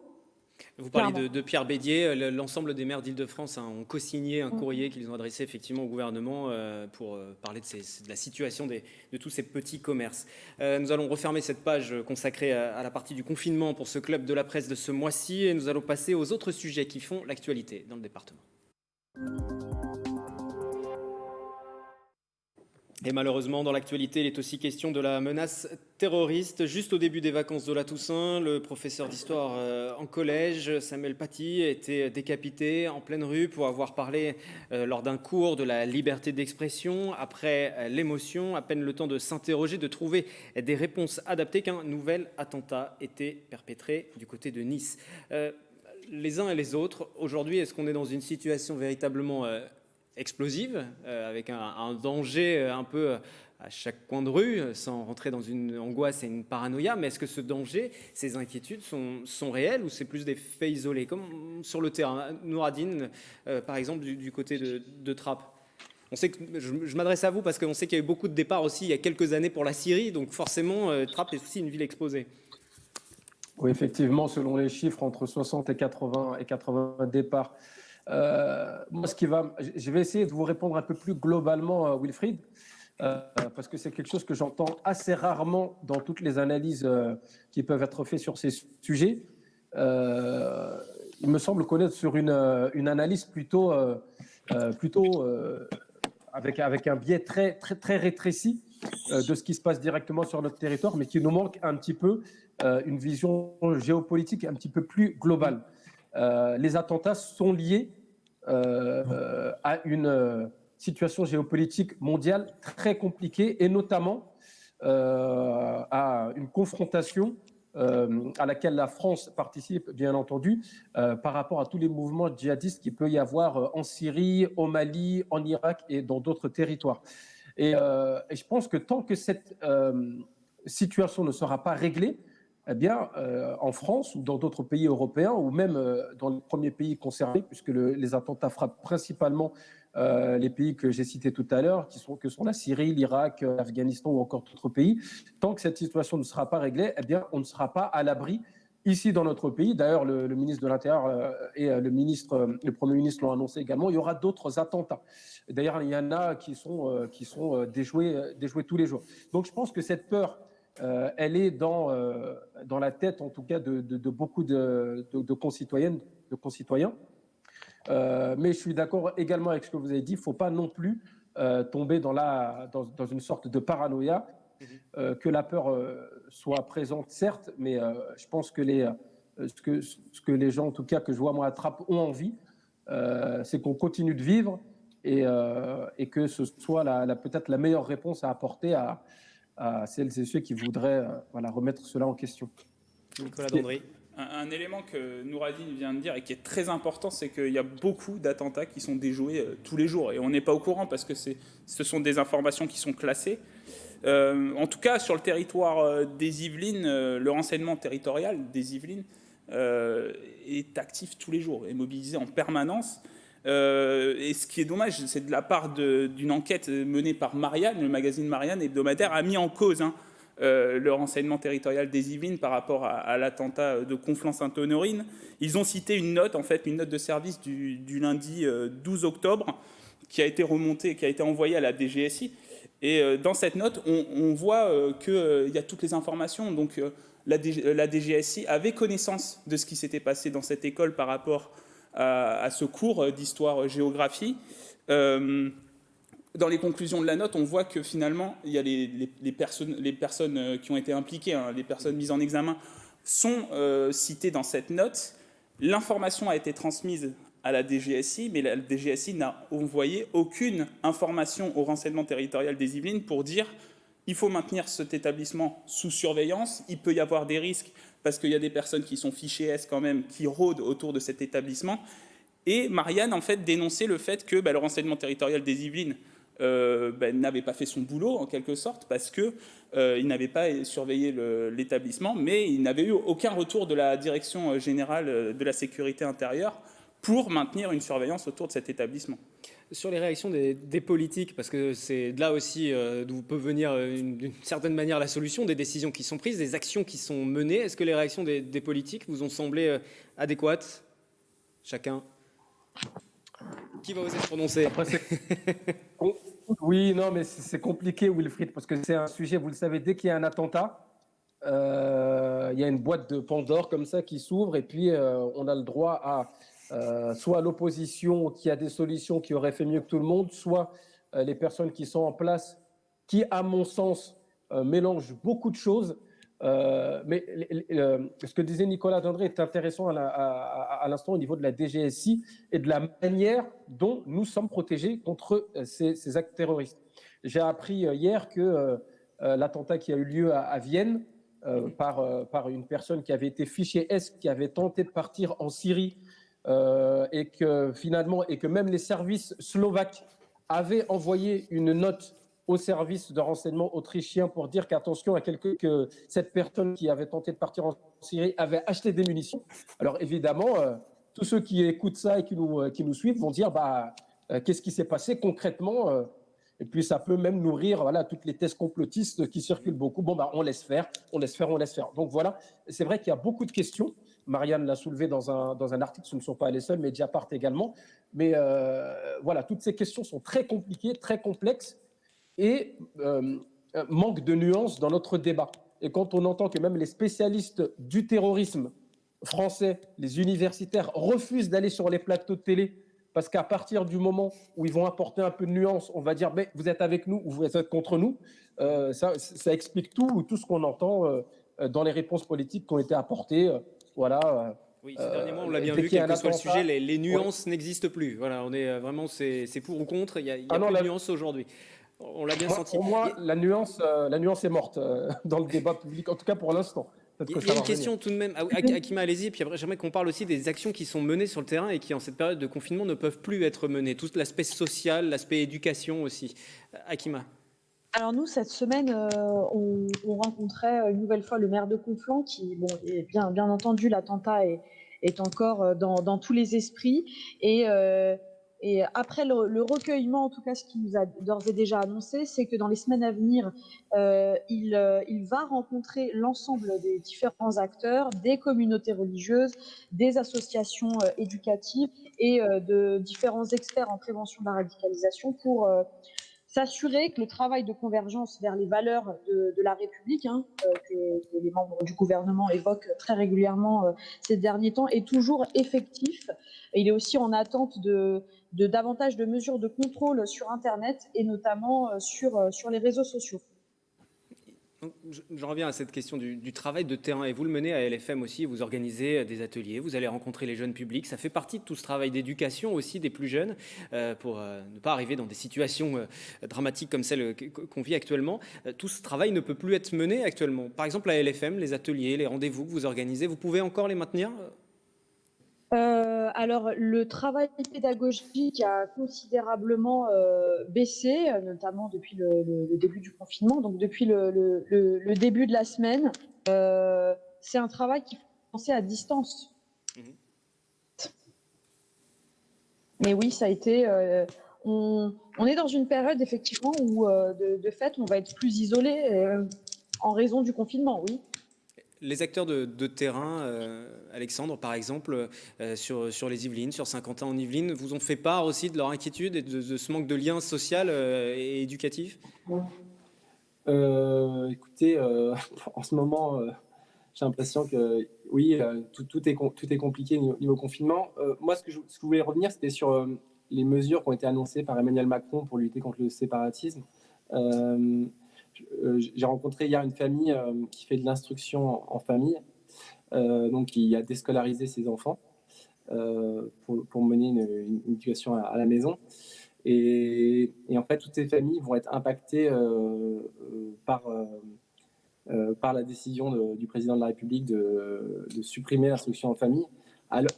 Vous parlez de Pierre Bédier. L'ensemble des maires d'Île-de-France ont co-signé un courrier qu'ils ont adressé effectivement au gouvernement pour parler de la situation de tous ces petits commerces. Nous allons refermer cette page consacrée à la partie du confinement pour ce club de la presse de ce mois-ci et nous allons passer aux autres sujets qui font l'actualité dans le département. Et malheureusement, dans l'actualité, il est aussi question de la menace terroriste. Juste au début des vacances de la Toussaint, le professeur d'histoire en collège, Samuel Paty, a été décapité en pleine rue pour avoir parlé lors d'un cours de la liberté d'expression. Après l'émotion, à peine le temps de s'interroger, de trouver des réponses adaptées, qu'un nouvel attentat était perpétré du côté de Nice. Les uns et les autres, aujourd'hui, est-ce qu'on est dans une situation véritablement explosive, avec un danger un peu à chaque coin de rue, sans rentrer dans une angoisse et une paranoïa. Mais est-ce que ce danger, ces inquiétudes sont réelles ou c'est plus des faits isolés, comme sur le terrain? Nouradine, par exemple, du côté de Trappes. On sait que je m'adresse à vous parce qu'on sait qu'il y a eu beaucoup de départs aussi il y a quelques années pour la Syrie, donc forcément, Trappes est aussi une ville exposée. Oui, effectivement, selon les chiffres, entre 60 et 80 départs. Moi, je vais essayer de vous répondre un peu plus globalement, Wilfried, parce que c'est quelque chose que j'entends assez rarement dans toutes les analyses qui peuvent être faites sur ces sujets. Il me semble connaître sur une analyse plutôt avec un biais très rétréci de ce qui se passe directement sur notre territoire, mais qui nous manque un petit peu une vision géopolitique un petit peu plus globale. Les attentats sont liés à une situation géopolitique mondiale très compliquée et notamment à une confrontation à laquelle la France participe, bien entendu, par rapport à tous les mouvements djihadistes qu'il peut y avoir en Syrie, au Mali, en Irak et dans d'autres territoires. Et je pense que tant que cette situation ne sera pas réglée, eh bien, en France ou dans d'autres pays européens, ou même dans les premiers pays concernés, puisque les attentats frappent principalement les pays que j'ai cités tout à l'heure, que sont la Syrie, l'Irak, l'Afghanistan ou encore d'autres pays, tant que cette situation ne sera pas réglée, eh bien, on ne sera pas à l'abri ici dans notre pays. D'ailleurs, le ministre de l'Intérieur et le Premier ministre l'ont annoncé également, il y aura d'autres attentats. D'ailleurs, il y en a qui sont déjoués tous les jours. Donc, je pense que cette peur, elle est dans la tête, en tout cas, de beaucoup de concitoyennes, de concitoyens. Mais je suis d'accord également avec ce que vous avez dit. Il ne faut pas non plus tomber dans une sorte de paranoïa, que la peur soit présente, certes, mais je pense que ce que les gens, en tout cas, que je vois moi à Trappes, ont envie, c'est qu'on continue de vivre et que ce soit peut-être la meilleure réponse à apporter à celles et ceux qui voudraient remettre cela en question. Nicolas Dandry. Un élément que Nouradine vient de dire et qui est très important, c'est qu'il y a beaucoup d'attentats qui sont déjoués tous les jours. Et on n'est pas au courant parce que ce sont des informations qui sont classées. En tout cas, sur le territoire des Yvelines, le renseignement territorial des Yvelines est actif tous les jours, est mobilisé en permanence. Et ce qui est dommage, c'est de la part d'une enquête menée par Marianne, le magazine Marianne hebdomadaire, a mis en cause le renseignement territorial des Yvelines par rapport à l'attentat de Conflans-Sainte-Honorine. Ils ont cité une note de service du lundi 12 octobre qui a été remontée, qui a été envoyée à la DGSI. Et dans cette note, on voit qu'il y a toutes les informations. Donc la DGSI avait connaissance de ce qui s'était passé dans cette école par rapport à ce cours d'histoire-géographie. Dans les conclusions de la note, on voit que finalement, il y a les personnes qui ont été impliquées, les personnes mises en examen, sont citées dans cette note. L'information a été transmise à la DGSI, mais la DGSI n'a envoyé aucune information au renseignement territorial des Yvelines pour dire il faut maintenir cet établissement sous surveillance, il peut y avoir des risques parce qu'il y a des personnes qui sont fichées S quand même, qui rôdent autour de cet établissement. Et Marianne, en fait, dénonçait le fait que le renseignement territorial des Yvelines n'avait pas fait son boulot, en quelque sorte, parce qu'il n'avait pas surveillé l'établissement, mais il n'avait eu aucun retour de la Direction générale de la sécurité intérieure pour maintenir une surveillance autour de cet établissement. Sur les réactions des politiques, parce que c'est de là aussi d'où peut venir d'une certaine manière la solution, des décisions qui sont prises, des actions qui sont menées, est-ce que les réactions des politiques vous ont semblé adéquates? Chacun. Qui va oser se prononcer? Après, oui, non, mais c'est compliqué, Wilfried, parce que c'est un sujet, vous le savez, dès qu'il y a un attentat, il y a une boîte de Pandore comme ça qui s'ouvre et puis on a le droit à soit l'opposition qui a des solutions qui auraient fait mieux que tout le monde, soit les personnes qui sont en place qui, à mon sens, mélangent beaucoup de choses. Mais ce que disait Nicolas Dandry est intéressant à l'instant au niveau de la DGSI et de la manière dont nous sommes protégés contre ces actes terroristes. J'ai appris hier que l'attentat qui a eu lieu à Vienne par une personne qui avait été fichée S, qui avait tenté de partir en Syrie et que même les services slovaques avaient envoyé une note au service de renseignement autrichien pour dire qu'attention que cette personne qui avait tenté de partir en Syrie avait acheté des munitions. Alors évidemment, tous ceux qui écoutent ça et qui nous suivent vont dire qu'est-ce qui s'est passé concrètement et puis ça peut même nourrir toutes les thèses complotistes qui circulent beaucoup. On laisse faire. Donc voilà, c'est vrai qu'il y a beaucoup de questions. Marianne l'a soulevé dans un article, ce ne sont pas les seuls, Mediapart également. Mais toutes ces questions sont très compliquées, très complexes et manquent de nuances dans notre débat. Et quand on entend que même les spécialistes du terrorisme français, les universitaires, refusent d'aller sur les plateaux de télé parce qu'à partir du moment où ils vont apporter un peu de nuance, on va dire vous êtes avec nous ou vous êtes contre nous, ça explique tout ce qu'on entend dans les réponses politiques qui ont été apportées. Oui, ces derniers mois, on l'a bien vu, quel que soit le sujet, les nuances n'existent plus. Voilà, on est vraiment, c'est pour ou contre, il y a plus de nuances aujourd'hui. On l'a bien senti. Pour moi, la nuance est morte dans le débat public, en tout cas pour l'instant. Il y a une question tout de même, Akima, allez-y, et puis après j'aimerais qu'on parle aussi des actions qui sont menées sur le terrain et qui en cette période de confinement ne peuvent plus être menées, tout l'aspect social, l'aspect éducation aussi. Akima. Alors nous, cette semaine, on rencontrait une nouvelle fois le maire de Conflans qui, est bien entendu, l'attentat est encore dans tous les esprits et après le recueillement, en tout cas, ce qu'il nous a d'ores et déjà annoncé, c'est que dans les semaines à venir, il va rencontrer l'ensemble des différents acteurs, des communautés religieuses, des associations éducatives et de différents experts en prévention de la radicalisation pour s'assurer que le travail de convergence vers les valeurs de la République, que les membres du gouvernement évoquent très régulièrement ces derniers temps, est toujours effectif. Et il est aussi en attente de davantage de mesures de contrôle sur Internet et notamment sur les réseaux sociaux. Donc, je reviens à cette question du travail de terrain. Et vous le menez à LFM aussi, vous organisez des ateliers, vous allez rencontrer les jeunes publics. Ça fait partie de tout ce travail d'éducation aussi des plus jeunes pour ne pas arriver dans des situations dramatiques comme celle qu'on vit actuellement. Tout ce travail ne peut plus être mené actuellement. Par exemple, à LFM, les ateliers, les rendez-vous que vous organisez, vous pouvez encore les maintenir ? Alors, le travail pédagogique a considérablement baissé, notamment depuis le début du confinement, donc depuis le début de la semaine. C'est un travail qui est fait à distance. Mais oui, ça a été... on est dans une période, effectivement, où, de fait, on va être plus isolé en raison du confinement, oui. Les acteurs de terrain, Alexandre, par exemple, sur les Yvelines, sur Saint-Quentin en Yvelines, vous ont fait part aussi de leur inquiétude et de ce manque de lien social et éducatif ? Écoutez, en ce moment, j'ai l'impression que oui, tout est compliqué niveau confinement. Moi, ce que je voulais revenir, c'était sur les mesures qui ont été annoncées par Emmanuel Macron pour lutter contre le séparatisme. J'ai rencontré hier une famille qui fait de l'instruction en famille, donc qui a déscolarisé ses enfants pour mener une éducation à la maison. Et en fait, toutes ces familles vont être impactées par la décision du président de la République de supprimer l'instruction en famille,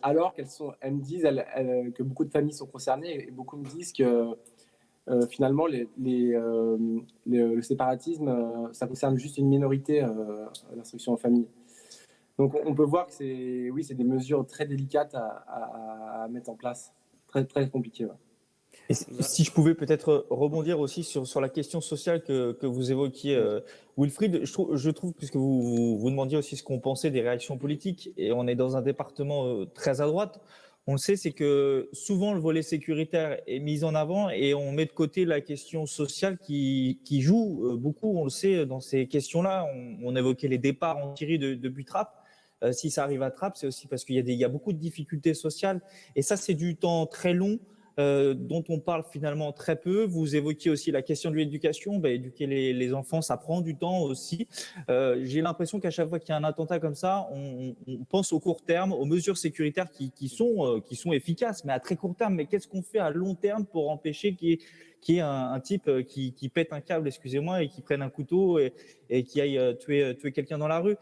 alors elles me disent que beaucoup de familles sont concernées et beaucoup me disent que finalement, le séparatisme, ça concerne juste une minorité, l'instruction en famille. Donc, on peut voir que c'est des mesures très délicates à mettre en place, très, très compliquées. Ouais. Et si je pouvais peut-être rebondir aussi sur la question sociale que vous évoquiez, Wilfried, je trouve, puisque vous demandiez aussi ce qu'on pensait des réactions politiques, et on est dans un département très à droite. On le sait, c'est que souvent le volet sécuritaire est mis en avant et on met de côté la question sociale qui joue beaucoup. On le sait dans ces questions-là. On évoquait les départs en Syrie depuis Trappes. Si ça arrive à Trappes, c'est aussi parce qu'il y a beaucoup de difficultés sociales. Et ça, c'est du temps très long dont on parle finalement très peu. Vous évoquiez aussi la question de l'éducation. Éduquer les enfants, ça prend du temps aussi. J'ai l'impression qu'à chaque fois qu'il y a un attentat comme ça, on pense au court terme, aux mesures sécuritaires qui sont efficaces, mais à très court terme. Mais qu'est-ce qu'on fait à long terme pour empêcher qu'il qui est un type qui pète un câble, excusez-moi, et qui prenne un couteau et qui aille tuer quelqu'un dans la rue.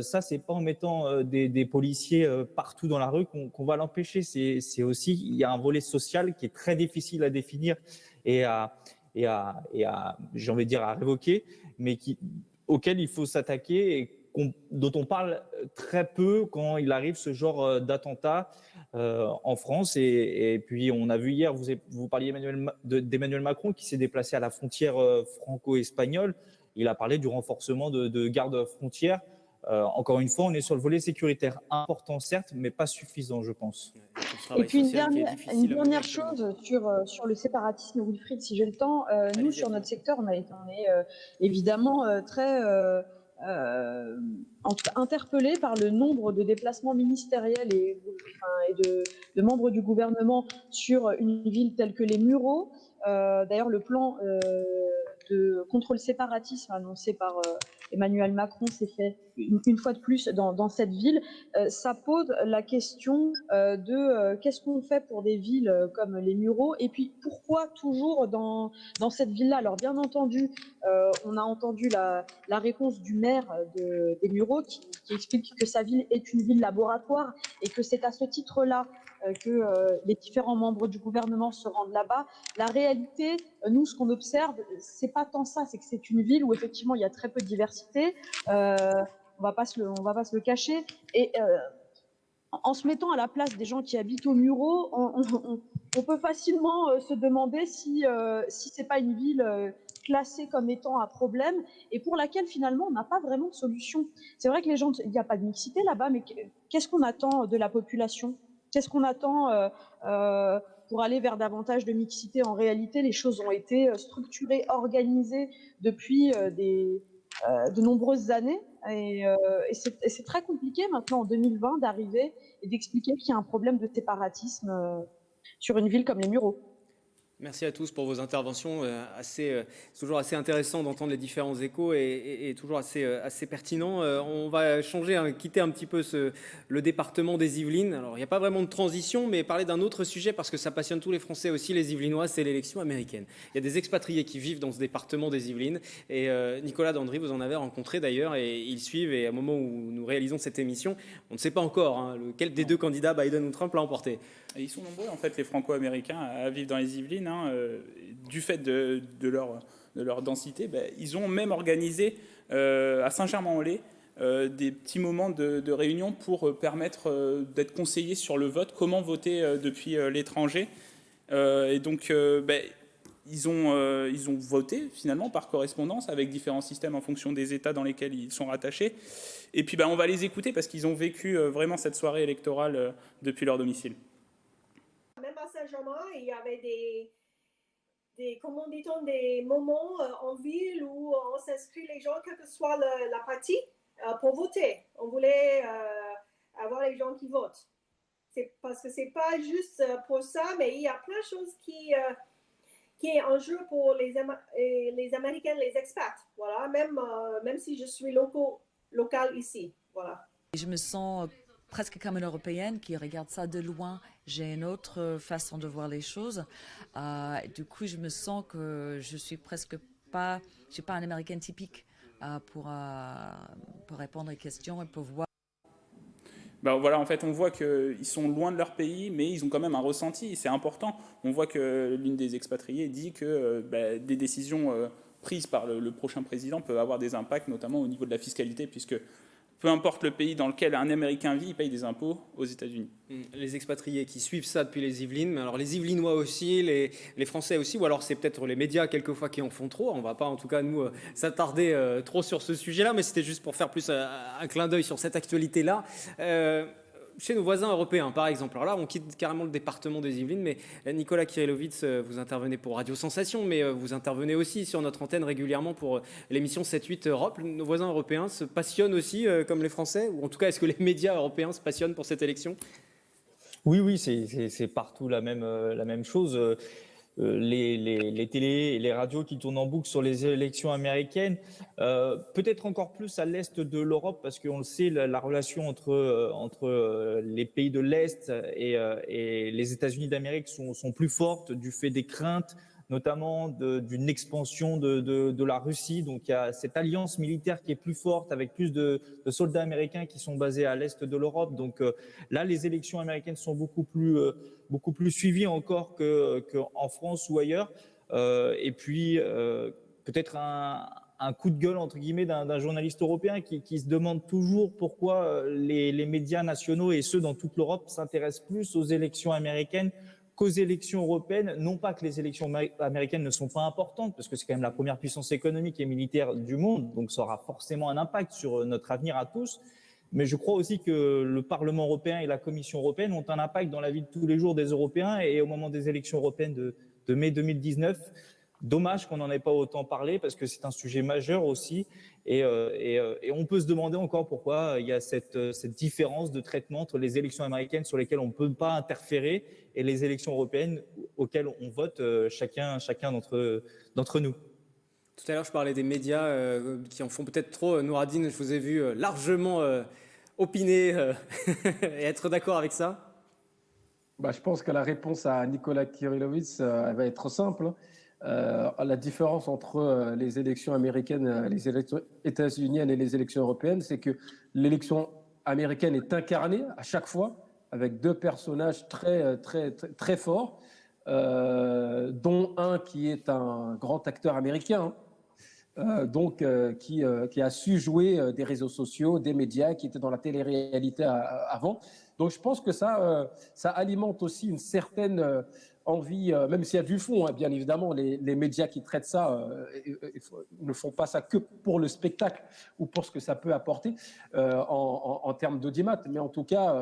Ça, c'est pas en mettant des policiers partout dans la rue qu'on va l'empêcher. C'est aussi, il y a un volet social qui est très difficile à définir et j'ai envie de dire, à révoquer, mais auquel il faut s'attaquer et dont on parle très peu quand il arrive ce genre d'attentat en France. Et puis, on a vu hier, vous parliez d'Emmanuel Macron qui s'est déplacé à la frontière franco-espagnole. Il a parlé du renforcement de gardes frontières. Encore une fois, on est sur le volet sécuritaire, important certes, mais pas suffisant, je pense. Et puis une dernière chose sur le séparatisme, Wilfried, si j'ai le temps. Nous, sur notre secteur, on est évidemment très interpellés par le nombre de déplacements ministériels et de membres du gouvernement sur une ville telle que les Mureaux. D'ailleurs, le plan contre le séparatisme annoncé par Emmanuel Macron s'est fait une fois de plus dans cette ville. Ça pose la question de qu'est-ce qu'on fait pour des villes comme les Mureaux, et puis pourquoi toujours dans cette ville-là. Alors bien entendu, on a entendu la réponse du maire des Mureaux qui explique que sa ville est une ville laboratoire et que c'est à ce titre-là que les différents membres du gouvernement se rendent là-bas. La réalité, nous, ce qu'on observe, c'est pas tant ça, c'est que c'est une ville où effectivement il y a très peu de diversité. On va pas se le cacher. Et en se mettant à la place des gens qui habitent aux Mureaux, on peut facilement se demander si c'est pas une ville classée comme étant un problème et pour laquelle finalement on n'a pas vraiment de solution. C'est vrai que il n'y a pas de mixité là-bas, mais qu'est-ce qu'on attend de la population ? Qu'est-ce qu'on attend pour aller vers davantage de mixité ? En réalité, les choses ont été structurées, organisées depuis de nombreuses années. Et c'est très compliqué maintenant, en 2020, d'arriver et d'expliquer qu'il y a un problème de séparatisme sur une ville comme les Mureaux. Merci à tous pour vos interventions. C'est toujours assez intéressant d'entendre les différents échos et toujours assez pertinent. On va quitter un petit peu le département des Yvelines. Alors, il n'y a pas vraiment de transition, mais parler d'un autre sujet parce que ça passionne tous les Français aussi, les Yvelinois, c'est l'élection américaine. Il y a des expatriés qui vivent dans ce département des Yvelines. Et Nicolas Dandry, vous en avez rencontré d'ailleurs, et ils suivent. Et au moment où nous réalisons cette émission, on ne sait pas encore lequel des deux candidats, Biden ou Trump, l'a emporté. Et ils sont nombreux, en fait, les Franco-Américains à vivre dans les Yvelines. Du fait de leur densité, ils ont même organisé à Saint-Germain-en-Laye des petits moments de réunion pour permettre d'être conseillés sur le vote, comment voter depuis l'étranger. Et donc, ils ont voté finalement par correspondance avec différents systèmes en fonction des États dans lesquels ils sont rattachés. Et puis, on va les écouter parce qu'ils ont vécu vraiment cette soirée électorale depuis leur domicile. Même à Saint-Germain, il y avait des moments en ville où on s'inscrit les gens, quelle que soit la partie, pour voter. On voulait avoir les gens qui votent. C'est parce que c'est pas juste pour ça, mais il y a plein de choses qui est en jeu pour les Américains, les expats. Voilà, même si je suis local ici. Voilà. Je me sens presque comme une Européenne qui regarde ça de loin. J'ai une autre façon de voir les choses. Du coup, je me sens que je suis presque pas, je suis pas une Américaine typique pour répondre aux questions et pour voir. Voilà, en fait, on voit qu'ils sont loin de leur pays, mais ils ont quand même un ressenti. C'est important. On voit que l'une des expatriées dit que des décisions prises par le prochain président peuvent avoir des impacts, notamment au niveau de la fiscalité, puisque peu importe le pays dans lequel un Américain vit, il paye des impôts aux États-Unis. Les expatriés qui suivent ça depuis les Yvelines, mais alors les Yvelinois aussi, les Français aussi, ou alors c'est peut-être les médias quelquefois qui en font trop. On ne va pas en tout cas nous s'attarder trop sur ce sujet-là, mais c'était juste pour faire plus un clin d'œil sur cette actualité-là. Chez nos voisins européens, par exemple. Alors là, on quitte carrément le département des Yvelines, mais Nicolas Kirillovitz, vous intervenez pour Radio Sensation, mais vous intervenez aussi sur notre antenne régulièrement pour l'émission 7-8 Europe. Nos voisins européens se passionnent aussi, comme les Français, ou en tout cas, est-ce que les médias européens se passionnent pour cette élection ? Oui, c'est partout la même chose. Les télés et les radios qui tournent en boucle sur les élections américaines, peut-être encore plus à l'est de l'Europe, parce qu'on le sait, la relation entre les pays de l'Est et les États-Unis d'Amérique sont plus fortes du fait des craintes notamment d'une expansion de la Russie. Donc il y a cette alliance militaire qui est plus forte, avec plus de soldats américains qui sont basés à l'est de l'Europe. Donc là, les élections américaines sont beaucoup plus suivies encore qu'en France ou ailleurs. Et puis peut-être un coup de gueule entre guillemets d'un journaliste européen qui se demande toujours pourquoi les médias nationaux et ceux dans toute l'Europe s'intéressent plus aux élections américaines qu'aux élections européennes. Non pas que les élections américaines ne sont pas importantes, parce que c'est quand même la première puissance économique et militaire du monde, donc ça aura forcément un impact sur notre avenir à tous. Mais je crois aussi que le Parlement européen et la Commission européenne ont un impact dans la vie de tous les jours des Européens. Et au moment des élections européennes de mai 2019, dommage qu'on n'en ait pas autant parlé, parce que c'est un sujet majeur aussi. Et on peut se demander encore pourquoi il y a cette différence de traitement entre les élections américaines sur lesquelles on ne peut pas interférer et les élections européennes auxquelles on vote chacun d'entre nous. Tout à l'heure, je parlais des médias qui en font peut-être trop. Nouradine, je vous ai vu largement opiner et être d'accord avec ça. Je pense que la réponse à Nicolas Kirillovitz elle va être simple. La différence entre les élections américaines, les élections états-uniennes et les élections européennes, c'est que l'élection américaine est incarnée à chaque fois avec deux personnages très forts, dont un qui est un grand acteur américain, qui a su jouer des réseaux sociaux, des médias, qui était dans la télé-réalité avant. Donc je pense que ça alimente aussi une certaine envie, même s'il y a du fond, hein, bien évidemment, les médias qui traitent ça ne font pas ça que pour le spectacle ou pour ce que ça peut apporter en termes d'audimat. Mais en tout cas,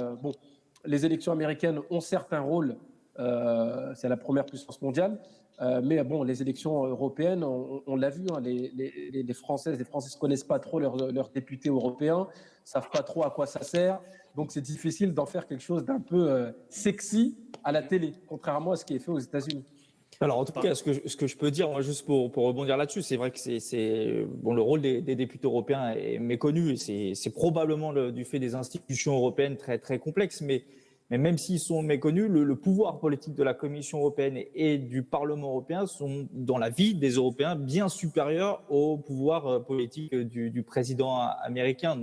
les élections américaines ont certes un rôle, c'est la première puissance mondiale, mais les élections européennes, on l'a vu, hein, les Françaises, les Français ne connaissent pas trop leurs députés européens, ne savent pas trop à quoi ça sert. Donc, c'est difficile d'en faire quelque chose d'un peu sexy à la télé, contrairement à ce qui est fait aux États-Unis. Alors, en tout cas, ce que je peux dire, moi, juste pour rebondir là-dessus, c'est vrai que le rôle des députés européens est méconnu. Et c'est probablement du fait des institutions européennes très, très complexes. Mais même s'ils sont méconnus, le pouvoir politique de la Commission européenne et du Parlement européen sont, dans la vie des Européens, bien supérieurs au pouvoir politique du président américain.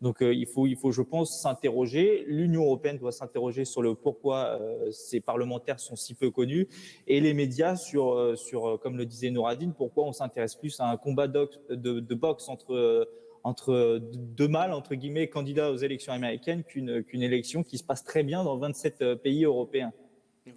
Donc, il faut, je pense, s'interroger. L'Union européenne doit s'interroger sur le pourquoi ces parlementaires sont si peu connus, et les médias sur comme le disait Nouradine, pourquoi on s'intéresse plus à un combat de boxe entre deux mâles, entre guillemets, candidats aux élections américaines qu'une élection qui se passe très bien dans 27 pays européens.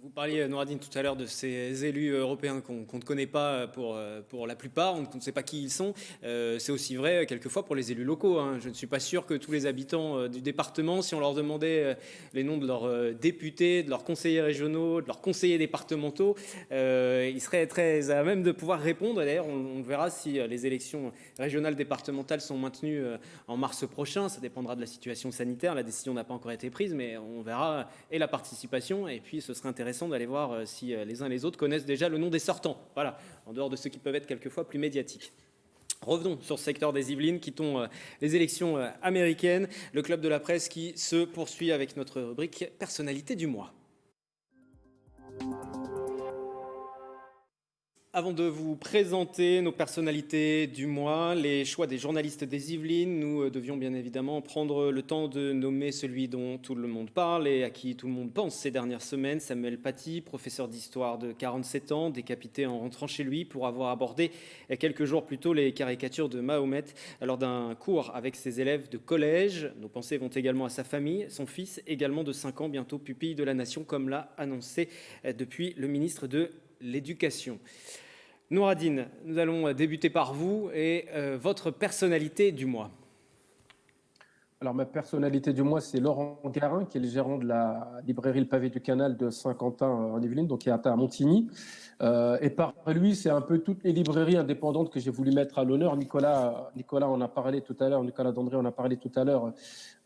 Vous parliez, Nouradine, tout à l'heure de ces élus européens qu'on ne connaît pas pour la plupart, on ne sait pas qui ils sont. C'est aussi vrai quelquefois pour les élus locaux, hein. Je ne suis pas sûr que tous les habitants du département, si on leur demandait les noms de leurs députés, de leurs conseillers régionaux, de leurs conseillers départementaux, ils seraient très à même de pouvoir répondre. D'ailleurs, on verra si les élections régionales départementales sont maintenues en mars prochain. Ça dépendra de la situation sanitaire. La décision n'a pas encore été prise, mais on verra et la participation, et puis ce serait intéressant d'aller voir si les uns et les autres connaissent déjà le nom des sortants, voilà, en dehors de ceux qui peuvent être quelquefois plus médiatiques. Revenons sur ce secteur des Yvelines, quittons les élections américaines, le club de la presse qui se poursuit avec notre rubrique personnalité du mois. Avant de vous présenter nos personnalités du mois, les choix des journalistes des Yvelines, nous devions bien évidemment prendre le temps de nommer celui dont tout le monde parle et à qui tout le monde pense ces dernières semaines, Samuel Paty, professeur d'histoire de 47 ans, décapité en rentrant chez lui pour avoir abordé quelques jours plus tôt les caricatures de Mahomet lors d'un cours avec ses élèves de collège. Nos pensées vont également à sa famille, son fils également de 5 ans, bientôt pupille de la nation, comme l'a annoncé depuis le ministre de l'Éducation. Nouradine, nous allons débuter par vous et votre personnalité du mois. Alors, ma personnalité du mois, c'est Laurent Garin, qui est le gérant de la librairie Le Pavé du Canal de Saint-Quentin en Yvelines, donc qui est à Montigny. Et par lui, c'est un peu toutes les librairies indépendantes que j'ai voulu mettre à l'honneur. Nicolas en a parlé tout à l'heure, Nicolas Dandré en a parlé tout à l'heure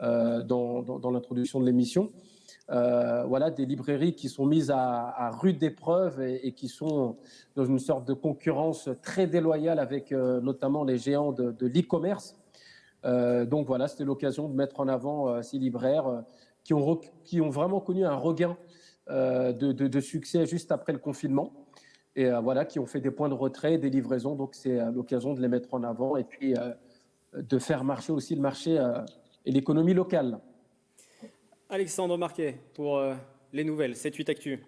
dans l'introduction de l'émission. Voilà, des librairies qui sont mises à rude épreuve et qui sont dans une sorte de concurrence très déloyale avec notamment les géants de l'e-commerce. Donc voilà, c'était l'occasion de mettre en avant ces libraires qui ont vraiment connu un regain de succès juste après le confinement. et voilà, qui ont fait des points de retrait, des livraisons. Donc, c'est l'occasion de les mettre en avant et puis de faire marcher aussi le marché et l'économie locale. Alexandre Marquet, pour les nouvelles, 7-8 Actu.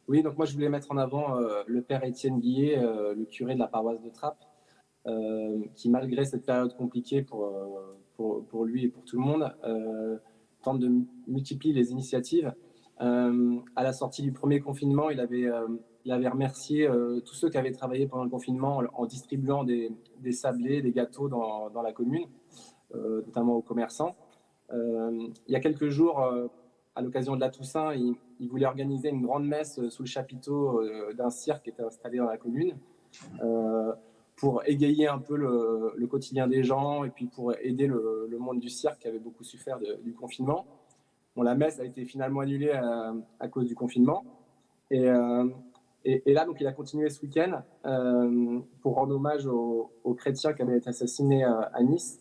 Oui, donc moi je voulais mettre en avant le père Étienne Guillet, le curé de la paroisse de Trappes, qui malgré cette période compliquée pour lui et pour tout le monde, tente de multiplier les initiatives. À la sortie du premier confinement, il avait remercié tous ceux qui avaient travaillé pendant le confinement en distribuant des sablés, des gâteaux dans la commune, notamment aux commerçants. Il y a quelques jours, à l'occasion de la Toussaint, il voulait organiser une grande messe sous le chapiteau d'un cirque qui était installé dans la commune pour égayer un peu le quotidien des gens et puis pour aider le monde du cirque qui avait beaucoup souffert du confinement. Bon, la messe a été finalement annulée à cause du confinement. Et là, donc, il a continué ce week-end pour rendre hommage aux chrétiens qui avaient été assassinés à Nice.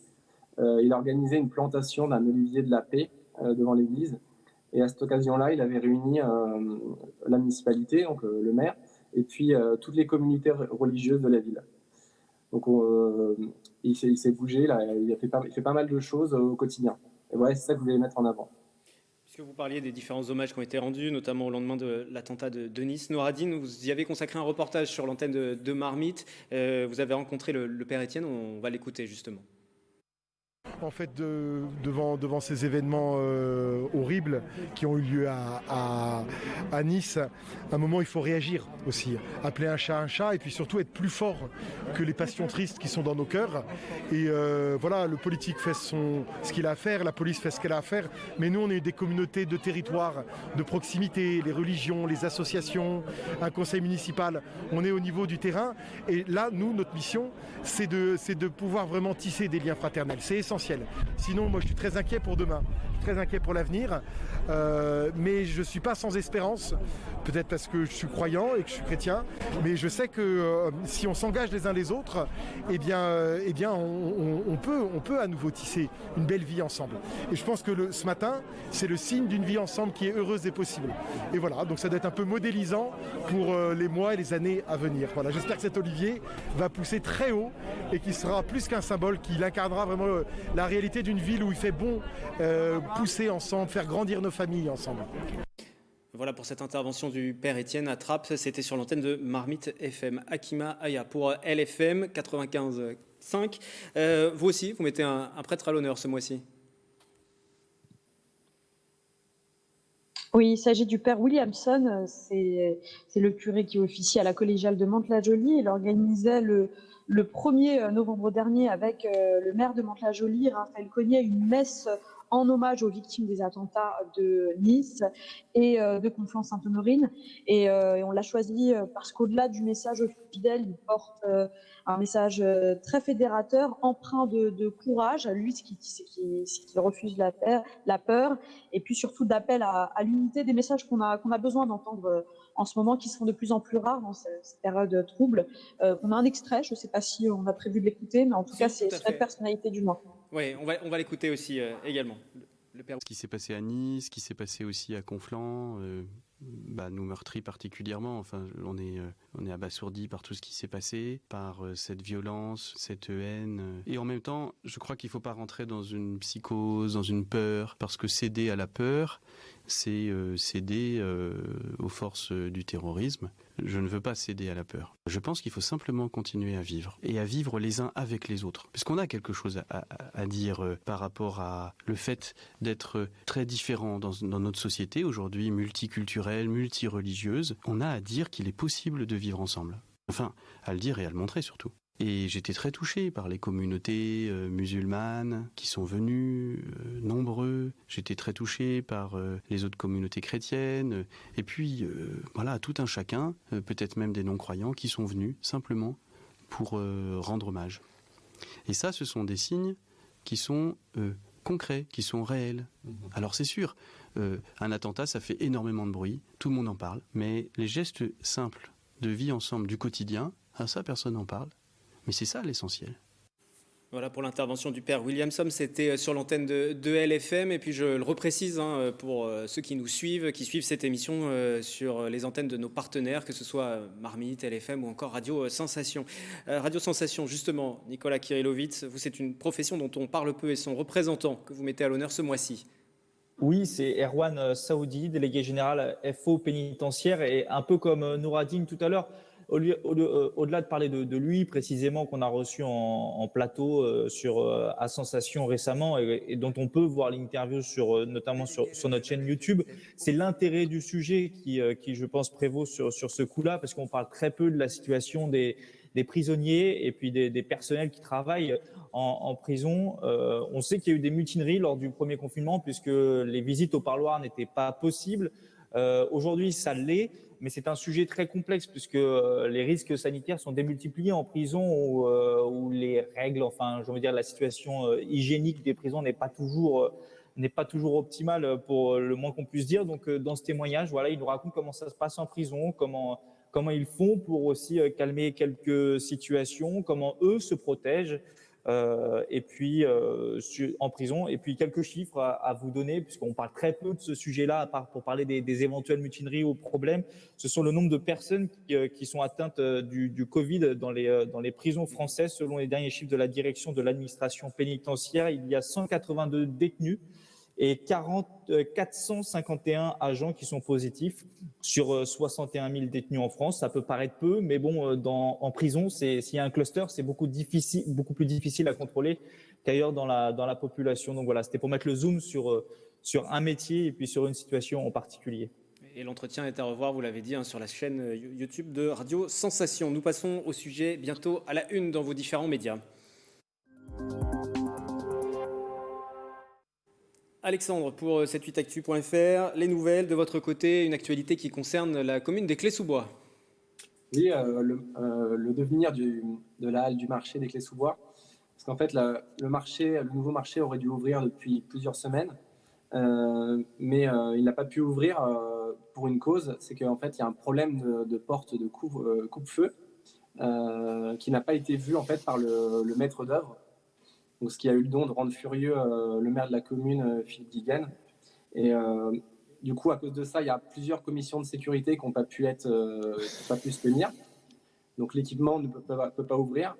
Il a organisé une plantation d'un olivier de la paix devant l'église. Et à cette occasion-là, il avait réuni la municipalité, donc le maire, et puis toutes les communautés religieuses de la ville. Donc il s'est bougé, là, il fait pas mal de choses au quotidien. Et voilà, c'est ça que je voulais mettre en avant. Puisque vous parliez des différents hommages qui ont été rendus, notamment au lendemain de l'attentat de Nice, Nouradine, vous y avez consacré un reportage sur l'antenne de Marmite. Vous avez rencontré le père Étienne, on va l'écouter justement. En fait, devant ces événements horribles qui ont eu lieu à Nice, à un moment il faut réagir aussi, appeler un chat et puis surtout être plus fort que les passions tristes qui sont dans nos cœurs. Et voilà, le politique fait ce qu'il a à faire, la police fait ce qu'elle a à faire, mais nous on est des communautés de territoire, de proximité, les religions, les associations, un conseil municipal, on est au niveau du terrain. Et là, nous, notre mission, c'est de pouvoir vraiment tisser des liens fraternels. C'est essentiel. Sinon, moi, je suis très inquiet pour demain, très inquiet pour l'avenir, mais je ne suis pas sans espérance, peut-être parce que je suis croyant et que je suis chrétien, mais je sais que si on s'engage les uns les autres, eh bien, on peut à nouveau tisser une belle vie ensemble. Et je pense que ce matin, c'est le signe d'une vie ensemble qui est heureuse et possible. Et voilà, donc ça doit être un peu modélisant pour les mois et les années à venir. Voilà, j'espère que cet olivier va pousser très haut et qu'il sera plus qu'un symbole, qu'il incarnera vraiment la réalité d'une ville où il fait bon pousser ensemble, faire grandir nos familles ensemble. Voilà pour cette intervention du père Étienne à Trappes. C'était sur l'antenne de Marmite FM. Akima Aya pour LFM 95.5. Vous aussi, vous mettez un prêtre à l'honneur ce mois-ci. Oui, il s'agit du père Williamson. C'est le curé qui officie à la collégiale de Mantes-la-Jolie. Il organisait le 1er novembre dernier avec le maire de Mantes-la-Jolie, Raphaël Cognet, une messe en hommage aux victimes des attentats de Nice et de Conflans-Sainte-Honorine. Et on l'a choisi parce qu'au-delà du message aux fidèles, il porte un message très fédérateur, empreint de courage, à lui qui refuse la peur, et puis surtout d'appel à l'unité, des messages qu'on a besoin d'entendre en ce moment, qui sont de plus en plus rares dans cette période trouble. On a un extrait, je ne sais pas si on a prévu de l'écouter, mais en tout cas, c'est la personnalité du mois. Oui, on va l'écouter aussi également. Ce qui s'est passé à Nice, ce qui s'est passé aussi à Conflans, nous meurtrit particulièrement. Enfin, on est abasourdi par tout ce qui s'est passé, par cette violence, cette haine. Et en même temps, je crois qu'il ne faut pas rentrer dans une psychose, dans une peur, parce que céder à la peur, c'est céder aux forces du terrorisme. Je ne veux pas céder à la peur. Je pense qu'il faut simplement continuer à vivre, et à vivre les uns avec les autres. Puisqu'on a quelque chose à dire par rapport à le fait d'être très différent dans notre société, aujourd'hui multiculturelle, multireligieuse. On a à dire qu'il est possible de vivre ensemble. Enfin, à le dire et à le montrer surtout. Et j'étais très touché par les communautés musulmanes qui sont venues, nombreux. J'étais très touché par les autres communautés chrétiennes. Et puis, voilà, tout un chacun, peut-être même des non-croyants, qui sont venus simplement pour rendre hommage. Et ça, ce sont des signes qui sont concrets, qui sont réels. Alors c'est sûr, un attentat, ça fait énormément de bruit, tout le monde en parle. Mais les gestes simples de vie ensemble du quotidien, ça, personne n'en parle. Mais c'est ça l'essentiel. Voilà pour l'intervention du père Williamson, c'était sur l'antenne de LFM. Et puis je le reprécise pour ceux qui nous suivent, qui suivent cette émission sur les antennes de nos partenaires, que ce soit Marmite, LFM ou encore Radio Sensation. Radio Sensation, justement, Nicolas Kirillovitz, vous, c'est une profession dont on parle peu et son représentant que vous mettez à l'honneur ce mois-ci. Oui, c'est Erwan Saoudi, délégué général FO pénitentiaire, et un peu comme Nouradine tout à l'heure, au-delà de parler de lui précisément qu'on a reçu en plateau à Sensation récemment et dont on peut voir l'interview notamment sur notre chaîne YouTube, c'est l'intérêt du sujet qui je pense prévaut sur ce coup-là, parce qu'on parle très peu de la situation des prisonniers et puis des personnels qui travaillent en prison. On sait qu'il y a eu des mutineries lors du premier confinement puisque les visites au parloir n'étaient pas possibles. Aujourd'hui, ça l'est, mais c'est un sujet très complexe puisque les risques sanitaires sont démultipliés en prison où les règles, enfin, je veux dire, la situation hygiénique des prisons n'est pas toujours optimale pour le moins qu'on puisse dire. Donc, dans ce témoignage, voilà, il nous raconte comment ça se passe en prison, comment ils font pour aussi calmer quelques situations, comment eux se protègent. Et puis en prison, et puis quelques chiffres à vous donner, puisqu'on parle très peu de ce sujet-là, à part pour parler des éventuelles mutineries ou problèmes. Ce sont le nombre de personnes qui sont atteintes du Covid dans les prisons françaises. Selon les derniers chiffres de la direction de l'administration pénitentiaire, il y a 182 détenus et 451 agents qui sont positifs sur 61 000 détenus en France. Ça peut paraître peu, mais bon, en prison, s'il y a un cluster, c'est beaucoup plus difficile à contrôler qu'ailleurs dans la population. Donc voilà, c'était pour mettre le zoom sur un métier et puis sur une situation en particulier. Et l'entretien est à revoir, vous l'avez dit, sur la chaîne YouTube de Radio Sensation. Nous passons au sujet bientôt à la une dans vos différents médias. Alexandre, pour 78actu.fr, les nouvelles de votre côté, une actualité qui concerne la commune des Clés-sous-Bois. Oui, le devenir de la halle du marché des Clés-sous-Bois. Parce qu'en fait, le nouveau marché aurait dû ouvrir depuis plusieurs semaines, mais il n'a pas pu ouvrir pour une cause, c'est qu'en fait, il y a un problème de porte de coupe-feu qui n'a pas été vu en fait par le maître d'œuvre. Donc, ce qui a eu le don de rendre furieux le maire de la commune, Philippe Guiguen. Et du coup, à cause de ça, il y a plusieurs commissions de sécurité qui n'ont pas pu se tenir. Donc, l'équipement ne peut pas ouvrir.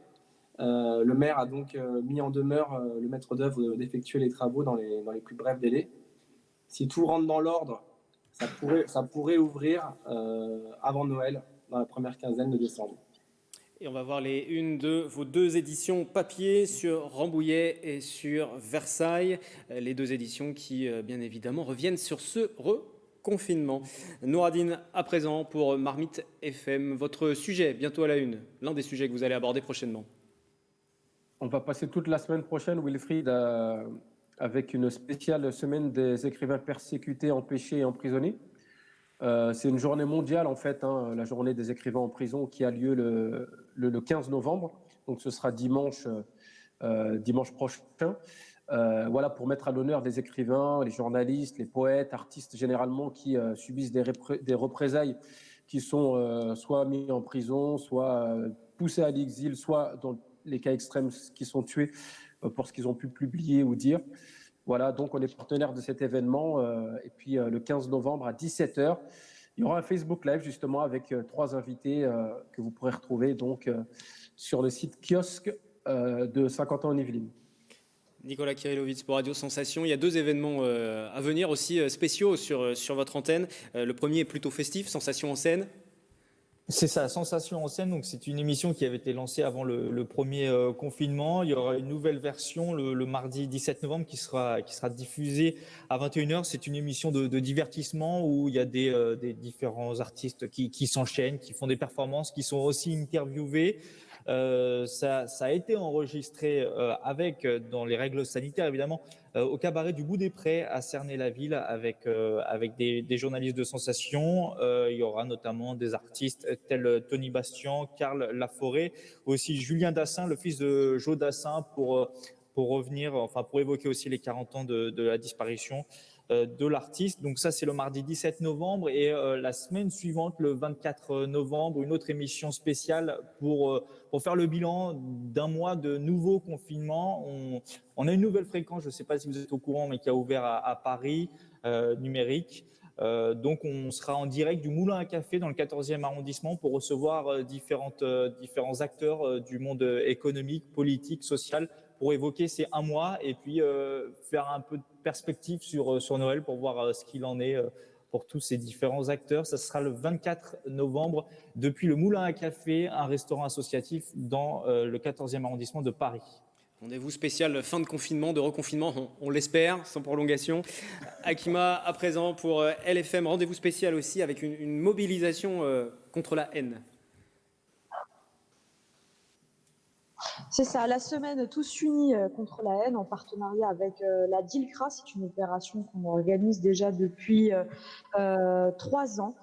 Le maire a donc mis en demeure le maître d'œuvre d'effectuer les travaux dans les plus brefs délais. Si tout rentre dans l'ordre, ça pourrait ouvrir avant Noël, dans la première quinzaine de décembre. Et on va voir les unes de vos deux éditions papier sur Rambouillet et sur Versailles. Les deux éditions qui, bien évidemment, reviennent sur ce reconfinement. Nouradine, à présent, pour Marmite FM, votre sujet, bientôt à la une, l'un des sujets que vous allez aborder prochainement. On va passer toute la semaine prochaine, Wilfried, avec une spéciale semaine des écrivains persécutés, empêchés et emprisonnés. C'est une journée mondiale, en fait, la journée des écrivains en prison qui a lieu le 15 novembre. Donc, ce sera dimanche prochain. Voilà, pour mettre à l'honneur des écrivains, les journalistes, les poètes, artistes généralement qui subissent des représailles, qui sont soit mis en prison, soit poussés à l'exil, soit dans les cas extrêmes qui sont tués pour ce qu'ils ont pu publier ou dire. Voilà, donc on est partenaire de cet événement. Et puis le 15 novembre à 17h, il y aura un Facebook Live justement avec 3 invités que vous pourrez retrouver donc sur le site kiosque de Saint-Quentin-en-Yvelines. Nicolas Kirillovitz pour Radio Sensation. Il y a 2 événements à venir aussi spéciaux sur votre antenne. Le premier est plutôt festif, Sensation en scène. C'est ça, Sensation en scène. Donc c'est une émission qui avait été lancée avant le premier confinement. Il y aura une nouvelle version le mardi 17 novembre qui sera diffusée à 21h. C'est une émission de divertissement où il y a des différents artistes qui s'enchaînent, qui font des performances, qui sont aussi interviewés. Ça a été enregistré dans les règles sanitaires évidemment au cabaret du Bout des Prés à Cernay-la-Ville avec des journalistes de Sensation. Il y aura notamment des artistes tels Tony Bastian, Karl Laforêt, aussi Julien Dassin, le fils de Joe Dassin, pour évoquer aussi les 40 ans de la disparition de l'artiste. Donc ça, c'est le mardi 17 novembre et la semaine suivante, le 24 novembre, une autre émission spéciale pour faire le bilan d'un mois de nouveau confinement. On a une nouvelle fréquence, je ne sais pas si vous êtes au courant, mais qui a ouvert à Paris, numérique. Donc on sera en direct du Moulin à Café dans le 14e arrondissement pour recevoir différents acteurs du monde économique, politique, social, pour évoquer ces un mois et puis faire un peu de perspective sur Noël pour voir ce qu'il en est pour tous ces différents acteurs. Ça sera le 24 novembre depuis le Moulin à Café, un restaurant associatif dans le 14e arrondissement de Paris. Rendez-vous spécial fin de confinement, de reconfinement, on l'espère, sans prolongation. Akima, à présent pour LFM, rendez-vous spécial aussi avec une mobilisation contre la haine. C'est ça, la semaine Tous Unis contre la haine en partenariat avec la DILCRA. C'est une opération qu'on organise déjà depuis 3 ans.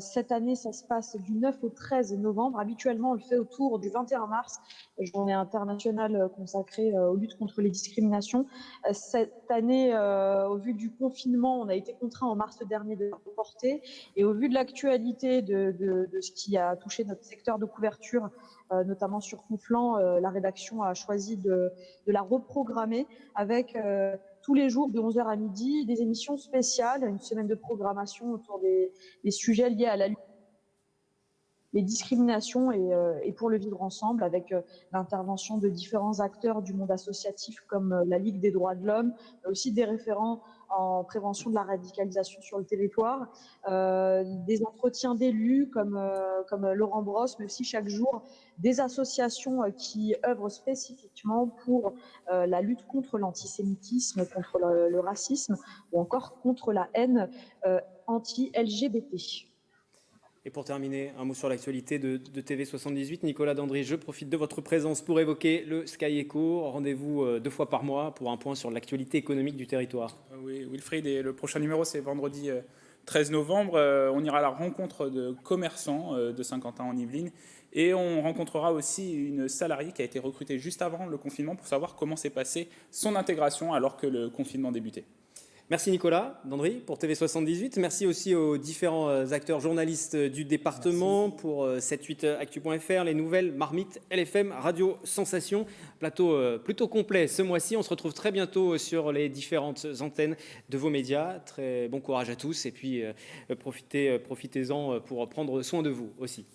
Cette année, ça se passe du 9 au 13 novembre. Habituellement, on le fait autour du 21 mars, journée internationale consacrée aux luttes contre les discriminations. Cette année, au vu du confinement, on a été contraint en mars dernier de reporter. Et au vu de l'actualité de ce qui a touché notre secteur de couverture, notamment sur Conflans, la rédaction a choisi de la reprogrammer avec tous les jours de 11h à midi, des émissions spéciales, une semaine de programmation autour des sujets liés à la lutte, les discriminations et pour le vivre ensemble, avec l'intervention de différents acteurs du monde associatif comme la Ligue des droits de l'homme, mais aussi des référents en prévention de la radicalisation sur le territoire, des entretiens d'élus comme Laurent Brosse, mais aussi chaque jour des associations qui œuvrent spécifiquement pour la lutte contre l'antisémitisme, contre le racisme ou encore contre la haine anti-LGBT. Et pour terminer, un mot sur l'actualité de TV78. Nicolas Dandry, je profite de votre présence pour évoquer le Sky Echo. Rendez-vous 2 fois par mois pour un point sur l'actualité économique du territoire. Oui, Wilfried, et le prochain numéro, c'est vendredi 13 novembre. On ira à la rencontre de commerçants de Saint-Quentin en Yvelines. Et on rencontrera aussi une salariée qui a été recrutée juste avant le confinement pour savoir comment s'est passée son intégration alors que le confinement débutait. Merci Nicolas Dandry pour TV78. Merci aussi aux différents acteurs journalistes du département. Merci. Pour 78actu.fr, les nouvelles, Marmite, LFM, Radio Sensation. Plateau plutôt complet ce mois-ci. On se retrouve très bientôt sur les différentes antennes de vos médias. Très bon courage à tous et puis profitez-en pour prendre soin de vous aussi.